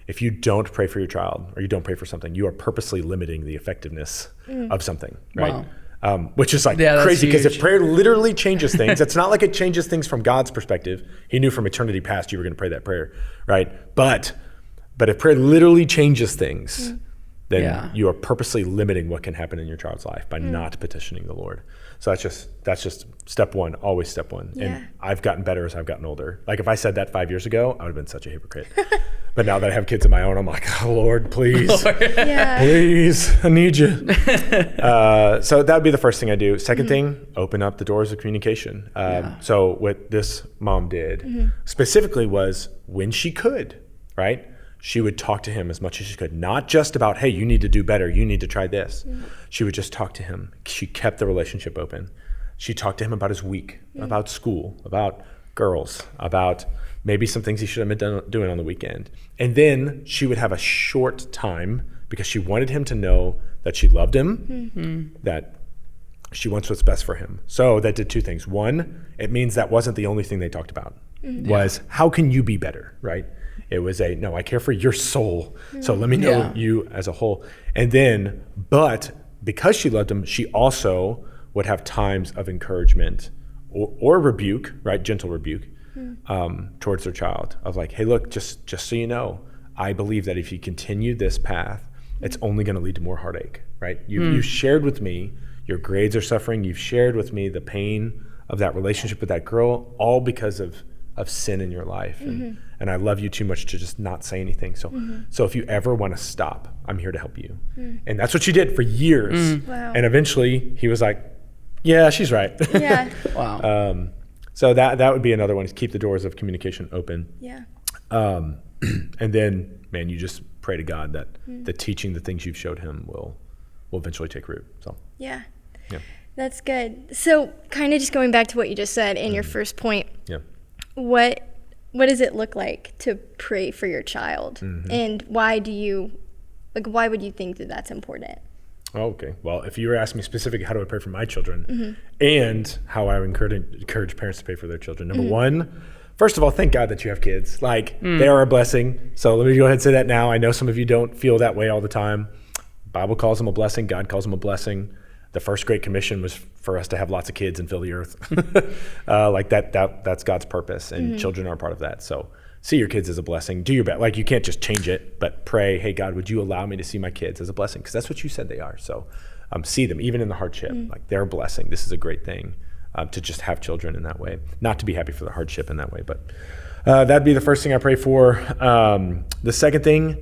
if you don't pray for your child or you don't pray for something, you are purposely limiting the effectiveness of something, right? Wow. Which is like crazy because if prayer literally changes things, it's not like it changes things from God's perspective. He knew from eternity past you were going to pray that prayer, right? But if prayer literally changes things, then you are purposely limiting what can happen in your child's life by not petitioning the Lord. So that's just step one, always step one. Yeah. And I've gotten better as I've gotten older. Like if I said that 5 years ago, I would have been such a hypocrite. But now that I have kids of my own, I'm like, oh, Lord, please, please, I need you. So that would be the first thing I do. Second thing, open up the doors of communication. So what this mom did specifically was when she could, right? She would talk to him as much as she could, not just about, hey, you need to do better, you need to try this. She would just talk to him. She kept the relationship open. She talked to him about his week, about school, about girls, about maybe some things he should have been doing on the weekend. And then she would have a short time because she wanted him to know that she loved him, that she wants what's best for him. So that did two things. One, it means that wasn't the only thing they talked about, was how can you be better, right? It was no, I care for your soul. So let me know you as a whole. And then, but because she loved him, she also would have times of encouragement or rebuke, right? Gentle rebuke towards their child of like, hey, look, just so you know, I believe that if you continue this path, it's only going to lead to more heartache, right? You've shared with me your grades are suffering. You've shared with me the pain of that relationship with that girl, all because of sin in your life. And I love you too much to just not say anything. So if you ever want to stop, I'm here to help you. And that's what she did for years. Wow. And eventually he was like, yeah, she's right. Yeah. Wow. So that would be another one, is keep the doors of communication open. Yeah. And then, man, you just pray to God that the teaching, the things you've showed him will eventually take root. So Yeah. Yeah. That's good. So kind of just going back to what you just said in your first point, Yeah. what does it look like to pray for your child? And why would you think that that's important? Oh, okay. Well, if you were asking me specifically, how do I pray for my children and how I would encourage parents to pray for their children. Number one, first of all, thank God that you have kids. Like they are a blessing. So let me go ahead and say that now. I know some of you don't feel that way all the time. Bible calls them a blessing. God calls them a blessing. The first Great Commission was for us to have lots of kids and fill the earth. Like that's God's purpose, and children are part of that. So see your kids as a blessing. Do your best. Like you can't just change it, but pray, hey, God, would you allow me to see my kids as a blessing? Because that's what you said they are. So see them even in the hardship, like they're a blessing. This is a great thing to just have children in that way, not to be happy for the hardship in that way. But that'd be the first thing I pray for. The second thing,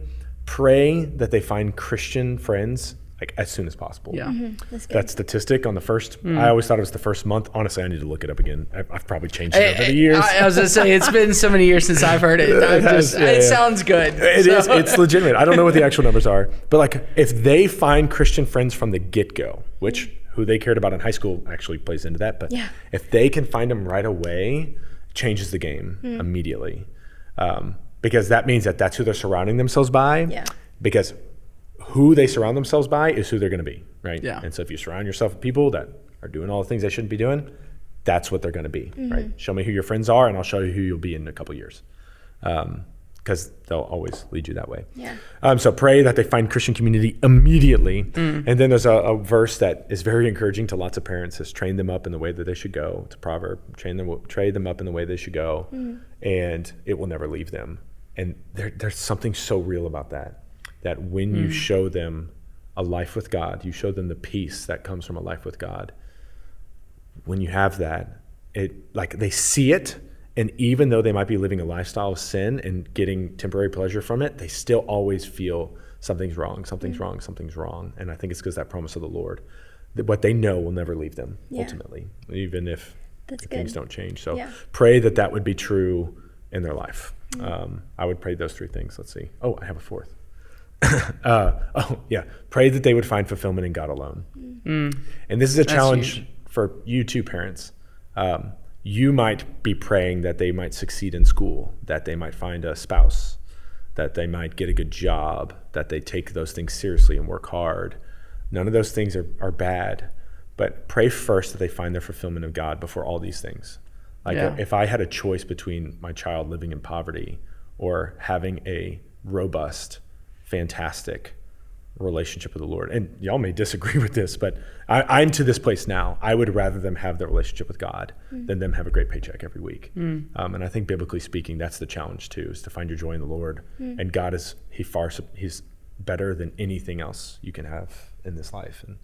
pray that they find Christian friends like as soon as possible. Yeah. That's good. That statistic on the first, I always thought it was the first month. Honestly, I need to look it up again. I've probably changed it over the years. I was going to say, it's been so many years since I've heard it. It sounds good. It is. It's legitimate. I don't know what the actual numbers are. But like if they find Christian friends from the get-go, which who they cared about in high school actually plays into that. But if they can find them right away, it changes the game immediately. Because that means that that's who they're surrounding themselves by. Yeah. Because who they surround themselves by is who they're going to be, right? Yeah. And so if you surround yourself with people that are doing all the things they shouldn't be doing, that's what they're going to be, right? Show me who your friends are, and I'll show you who you'll be in a couple of years, because they'll always lead you that way. Yeah. So pray that they find Christian community immediately. And then there's a verse that is very encouraging to lots of parents: is train them up in the way that they should go. It's a proverb: train them up in the way they should go, and it will never leave them. And there's something so real about that. That when you show them a life with God, you show them the peace that comes from a life with God. When you have that, it like they see it, and even though they might be living a lifestyle of sin and getting temporary pleasure from it, they still always feel something's wrong. And I think it's because that promise of the Lord, that what they know will never leave them ultimately, even if things don't change. So pray that would be true in their life. I would pray those three things. Let's see. Oh, I have a fourth. Pray that they would find fulfillment in God alone. And this is a challenge for you too, parents. You might be praying that they might succeed in school, that they might find a spouse, that they might get a good job, that they take those things seriously and work hard. None of those things are bad, but pray first that they find their fulfillment of God before all these things. Like if I had a choice between my child living in poverty or having a robust, fantastic relationship with the Lord, and y'all may disagree with this, but I'm to this place now. I would rather them have their relationship with God than them have a great paycheck every week. And I think biblically speaking, that's the challenge too, is to find your joy in the Lord. And God he's better than anything else you can have in this life. And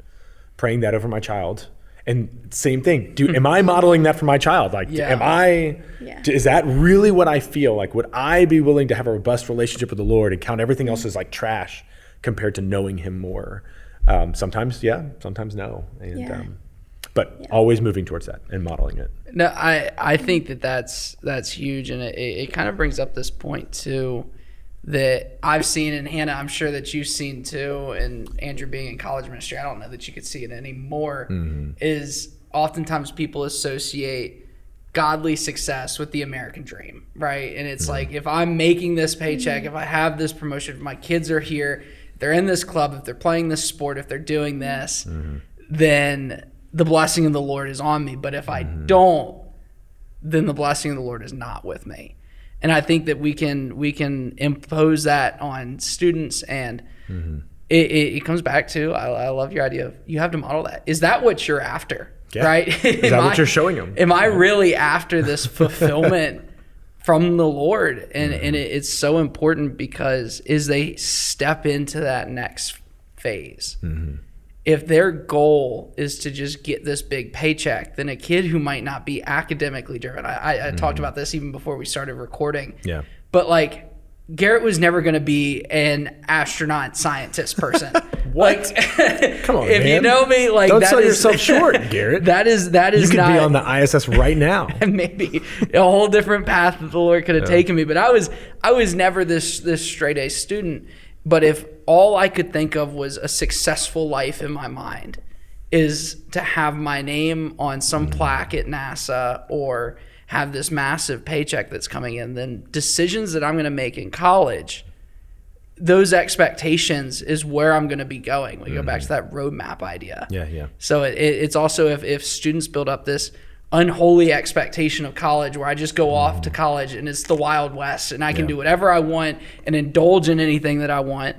praying that over my child. And same thing, am I modeling that for my child? Like, is that really what I feel? Like, would I be willing to have a robust relationship with the Lord and count everything else as like trash compared to knowing him more? Sometimes, sometimes no. And, but always moving towards that and modeling it. No, I think that's huge. And it kind of brings up this point too, that I've seen, and Hannah, I'm sure that you've seen too, and Andrew being in college ministry, I don't know that you could see it anymore, is oftentimes people associate godly success with the American dream, right? And it's like, if I'm making this paycheck, if I have this promotion, if my kids are here, if they're in this club, if they're playing this sport, if they're doing this, then the blessing of the Lord is on me. But if I don't, then the blessing of the Lord is not with me. And I think that we can impose that on students, and it comes back to, I love your idea of you have to model that. Is that what you're after, right? Is that what you're showing them? Am I really after this fulfillment from the Lord? And it's so important, because as they step into that next phase, if their goal is to just get this big paycheck, then a kid who might not be academically driven, I talked about this even before we started recording, but like Garrett was never going to be an astronaut scientist person. What? Come on, if man. you know me, like, don't sell yourself short, Garrett. That is you could not, be on the ISS right now. Maybe a whole different path that the Lord could have taken me. But I was never this straight A student. But if all I could think of was a successful life in my mind is to have my name on some plaque at NASA or have this massive paycheck that's coming in, then decisions that I'm going to make in college, those expectations is where I'm going to be going. We go back to that roadmap idea. So it's also if students build up this unholy expectation of college where I just go off to college and it's the Wild West and I can do whatever I want and indulge in anything that I want,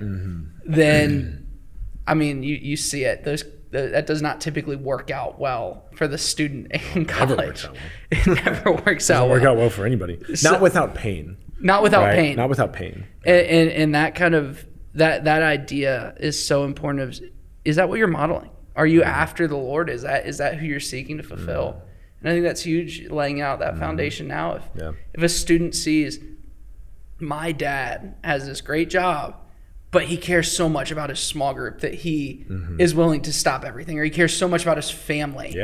then, I mean, you see it. That does not typically work out well for the student in college. It never works out well. It doesn't work out well for anybody. Not without pain. Not without pain. Not without pain. And that kind of, that idea is so important. Is that what you're modeling? Are you after the Lord? Is that who you're seeking to fulfill? And I think that's huge, laying out that foundation now. If a student sees, my dad has this great job, but he cares so much about his small group that he is willing to stop everything, or he cares so much about his family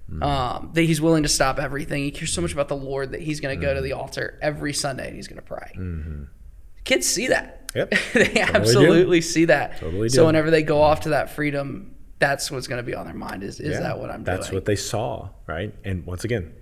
that he's willing to stop everything. He cares so much about the Lord that he's going to go to the altar every Sunday and he's going to pray. Kids see that. Yep. They absolutely see that. Totally so whenever they go off to that freedom, that's what's going to be on their mind is that what I'm doing? That's what they saw, right? And once again,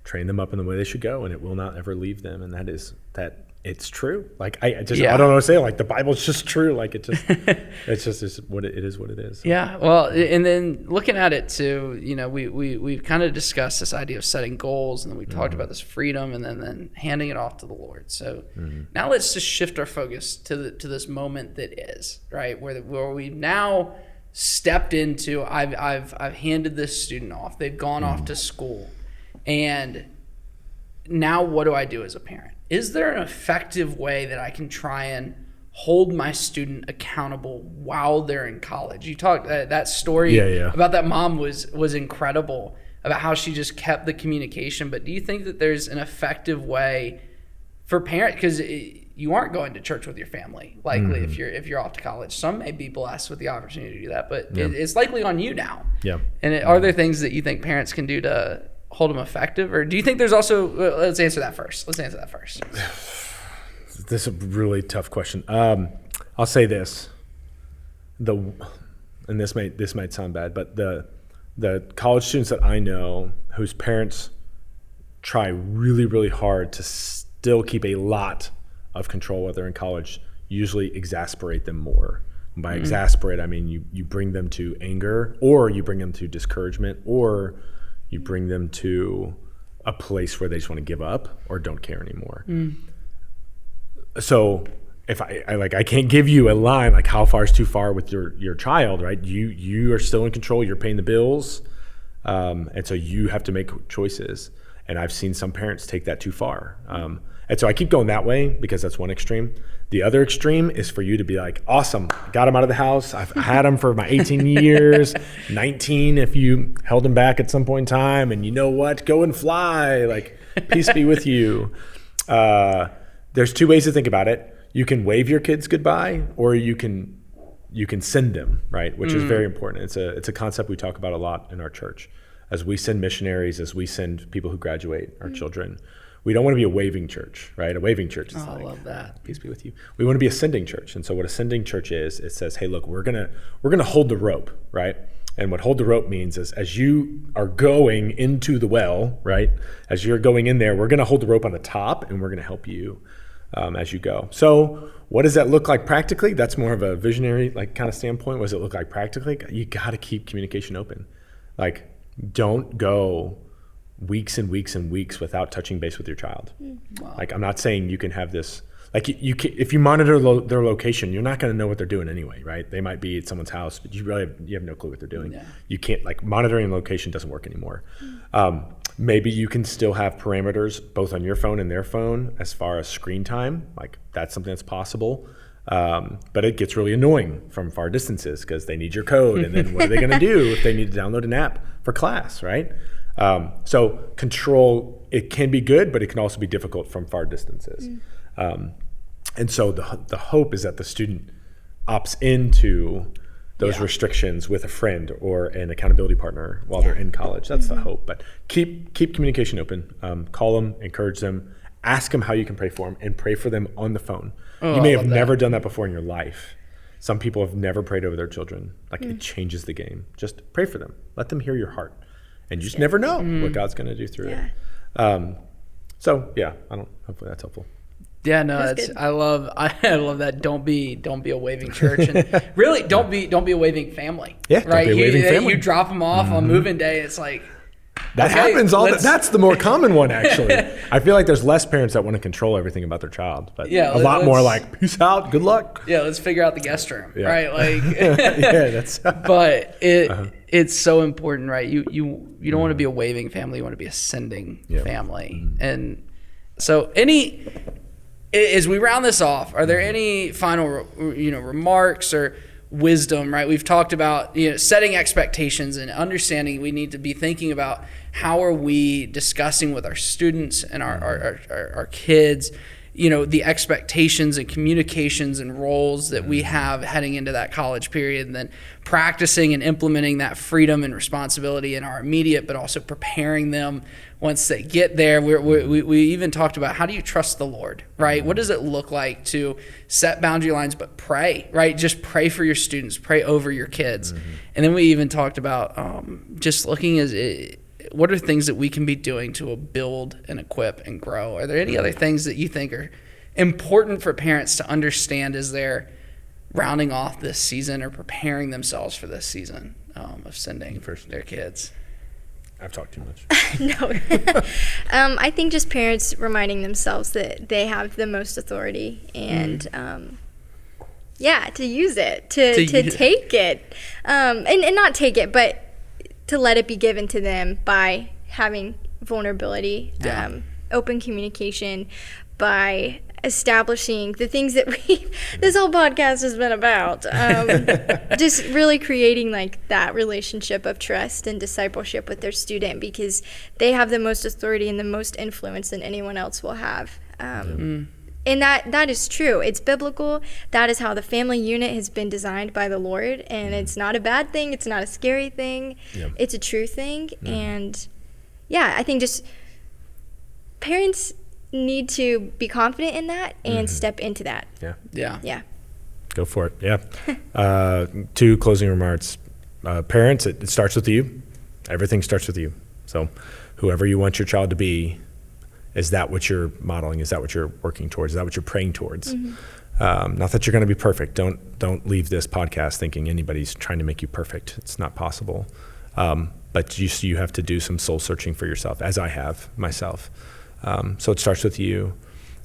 train them up in the way they should go, and it will not ever leave them. And that is that it's true. Like I don't know what to say. Like the Bible's just true. Like it just it's what it is. What it is. Yeah. Well, and then looking at it too, we've kind of discussed this idea of setting goals, and then we talked about this freedom, and then handing it off to the Lord. So now let's just shift our focus to this moment that is right where we've now stepped into. I've handed this student off. They've gone off to school, and now what do I do as a parent? Is there an effective way that I can try and hold my student accountable while they're in college? You talked that story about that mom was incredible, about how she just kept the communication. But do you think that there's an effective way for parents, because you aren't going to church with your family likely if you're off to college? Some may be blessed with the opportunity to do that, but it's likely on you now. And are there things that you think parents can do to hold them effective, or do you think there's also let's answer that first. This is a really tough question. I'll say this, and this might sound bad, but the college students that I know whose parents try really, really hard to still keep a lot of control while they're in college usually exasperate them more. And by exasperate, I mean you bring them to anger, or you bring them to discouragement, or you bring them to a place where they just want to give up or don't care anymore. So if I can't give you a line like how far is too far with your child, right? You are still in control. You're paying the bills, and so you have to make choices. And I've seen some parents take that too far. And so I keep going that way because that's one extreme. The other extreme is for you to be like, awesome, got him out of the house. I've had him for my 18 years, 19 if you held him back at some point in time. And you know what? Go and fly. Like, peace be with you. There's two ways to think about it. You can wave your kids goodbye, or you can send them, right? Which is very important. It's a concept we talk about a lot in our church. As we send missionaries, as we send people who graduate, our children, we don't want to be a waving church, right? A waving church is like, I love that. Peace be with you. We want to be a sending church. And so what a sending church is, it says, hey, look, we're gonna hold the rope, right? And what hold the rope means is as you are going into the well, right? As you're going in there, we're gonna hold the rope on the top, and we're gonna help you as you go. So what does that look like practically? That's more of a visionary kind of standpoint. What does it look like practically? You got to keep communication open. Like, don't go weeks and weeks and weeks without touching base with your child. Wow. Like, I'm not saying you can have this, like you can, if you monitor their location, you're not going to know what they're doing anyway, right? They might be at someone's house, but you have no clue what they're doing. Yeah. You can't, monitoring location doesn't work anymore. Maybe you can still have parameters both on your phone and their phone as far as screen time. Like, that's something that's possible. But it gets really annoying from far distances because they need your code, and then what are they going to do if they need to download an app for class, right? So control, it can be good, but it can also be difficult from far distances. And so the hope is that the student opts into those restrictions with a friend or an accountability partner while they're in college. That's the hope. But keep communication open. Call them, encourage them, ask them how you can pray for them, and pray for them on the phone. You may have never done that before in your life. Some people have never prayed over their children. It changes the game. Just pray for them. Let them hear your heart. And you just never know what God's going to do through it. Hopefully that's helpful. Yeah, no, I love that. Don't be a waving church, and really don't be a waving family. Yeah, right. Don't be a waving family. You drop them off on moving day. It's like that happens that's the more common one, actually. I feel like there's less parents that want to control everything about their child, but a lot more like, peace out, good luck. Yeah, let's figure out the guest room, right? Like, that's. But it's so important, right? You don't want to be a waving family. You want to be a sending family, and so as we round this off, are there any final remarks, or wisdom, right? We've talked about, setting expectations and understanding we need to be thinking about how are we discussing with our students and our kids, the expectations and communications and roles that we have heading into that college period, and then practicing and implementing that freedom and responsibility in our immediate, but also preparing them once they get there. We even talked about, how do you trust the Lord, right? What does it look like to set boundary lines, but pray, right? Just pray for your students, pray over your kids. And then we even talked about just looking what are things that we can be doing to build and equip and grow? Are there any other things that you think are important for parents to understand as they're rounding off this season or preparing themselves for this season of sending their kids? I've talked too much. No. I think just parents reminding themselves that they have the most authority and, to use it, to take it, and not take it, but to let it be given to them by having vulnerability, open communication, by establishing the things that this whole podcast has been about. Just really creating like that relationship of trust and discipleship with their student, because they have the most authority and the most influence than anyone else will have. And that is true. It's biblical. That is how the family unit has been designed by the Lord. And it's not a bad thing. It's not a scary thing. Yeah. It's a true thing. And I think just parents need to be confident in that and step into that. Yeah. Go for it. Yeah. 2 closing remarks. Parents, it starts with you. Everything starts with you. So whoever you want your child to be, is that what you're modeling? Is that what you're working towards? Is that what you're praying towards? Not that you're going to be perfect. Don't leave this podcast thinking anybody's trying to make you perfect. It's not possible. But you have to do some soul searching for yourself, as I have myself. So it starts with you.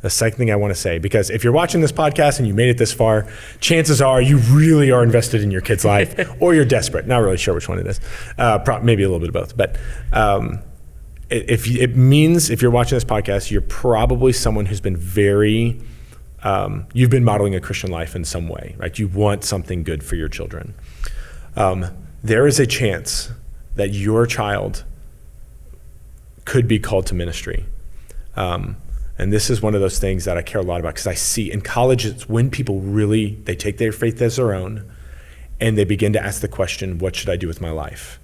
The second thing I want to say, because if you're watching this podcast and you made it this far, chances are you really are invested in your kid's life, or you're desperate. Not really sure which one it is. Maybe a little bit of both. But if you're watching this podcast, you're probably someone who's been you've been modeling a Christian life in some way, right? You want something good for your children. There is a chance that your child could be called to ministry. And this is one of those things that I care a lot about, because I see in college, it's when people they take their faith as their own, and they begin to ask the question, what should I do with my life?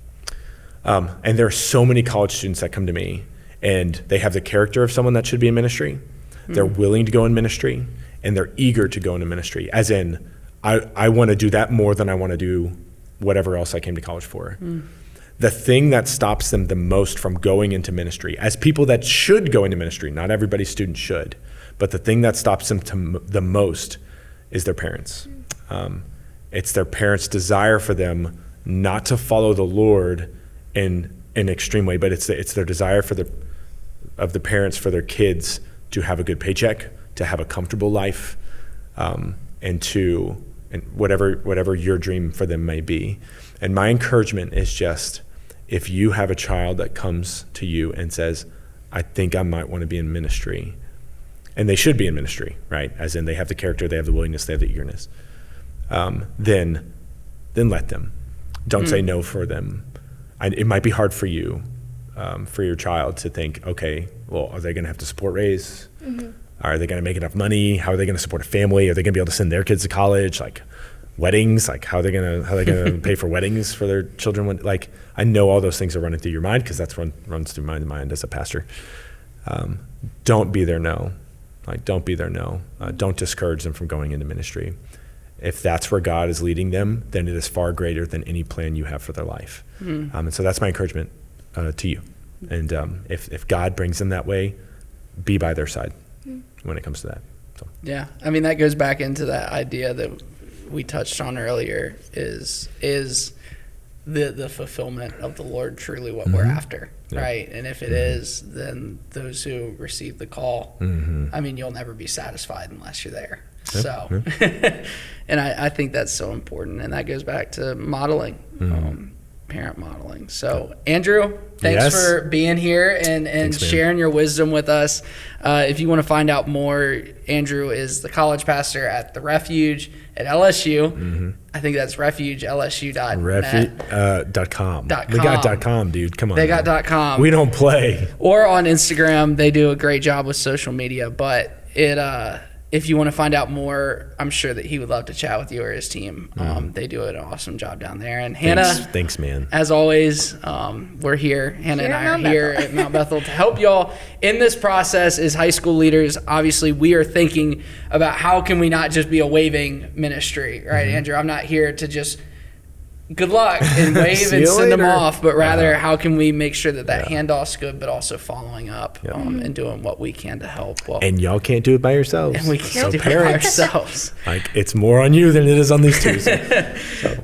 And there are so many college students that come to me, and they have the character of someone that should be in ministry. They're willing to go in ministry, and they're eager to go into ministry, as in, I want to do that more than I want to do whatever else I came to college for. The thing that stops them the most from going into ministry, as people that should go into ministry, not everybody's student should, but the thing that stops them the most is their parents. It's their parents' desire for them not to follow the Lord in an extreme way, but it's their desire of the parents for their kids to have a good paycheck, to have a comfortable life, and whatever your dream for them may be. And my encouragement is just, if you have a child that comes to you and says, I think I might want to be in ministry, and they should be in ministry, right? As in, they have the character, they have the willingness, they have the eagerness. Then let them. Don't say no for them. It might be hard for you, for your child to think, okay, well, are they going to have to support raise? Are they going to make enough money? How are they going to support a family? Are they going to be able to send their kids to college? Like weddings, like how are they going to pay for weddings for their children? I know all those things are running through your mind, because that's what runs through my mind as a pastor. Don't be their no. Don't be their no. Don't discourage them from going into ministry. If that's where God is leading them, then it is far greater than any plan you have for their life. And so that's my encouragement to you. And if God brings them that way, be by their side when it comes to that. So. Yeah, I mean, that goes back into that idea that we touched on earlier, is the fulfillment of the Lord truly what we're after, right? And if it is, then those who receive the call, I mean, you'll never be satisfied unless you're there. And I think that's so important, and that goes back to modeling. parent modeling. So Andrew, thanks Yes. for being here and Thanks, man. sharing your wisdom with us. If you want to find out more, Andrew is the college pastor at The Refuge at LSU. I think that's refugelsu.net. .com. .com. We got .com, dude. Come on. They now. got .com. We don't play. Or on Instagram. They do a great job with social media, but if you want to find out more, I'm sure that he would love to chat with you or his team. They do an awesome job down there. And Hannah, Thanks, man. as always, we're here. Hannah and I are here at Mount Bethel to help y'all in this process as high school leaders. Obviously, we are thinking about how can we not just be a waving ministry, right, Andrew? I'm not here to just good luck and wave See and you send them later. off, but rather how can we make sure that handoff's good, but also following up Yep. and doing what we can to help. Well, And y'all can't do it by yourselves. and we can't So do it by parents, ourselves. like, it's more on you than it is on these two.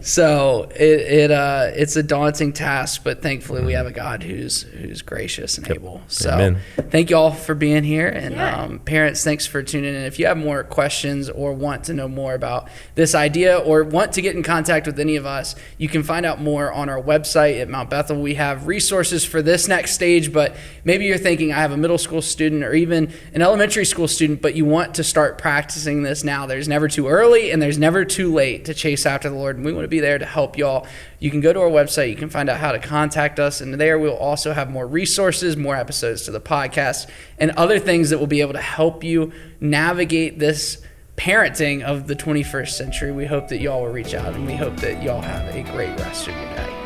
So it's a daunting task, but thankfully we have a God who's gracious and able. So Amen. thank y'all for being here, and Yeah. parents, thanks for tuning in. If you have more questions or want to know more about this idea or want to get in contact with any of us, you can find out more on our website at Mount Bethel. We have resources for this next stage, but maybe you're thinking I have a middle school student or even an elementary school student, but you want to start practicing this now. There's never too early and there's never too late to chase after the Lord, and we want to be there to help y'all. You can go to our website, you can find out how to contact us, and there we'll also have more resources, more episodes to the podcast, and other things that will be able to help you navigate this parenting of the 21st century. We hope that y'all will reach out, and we hope that y'all have a great rest of your day.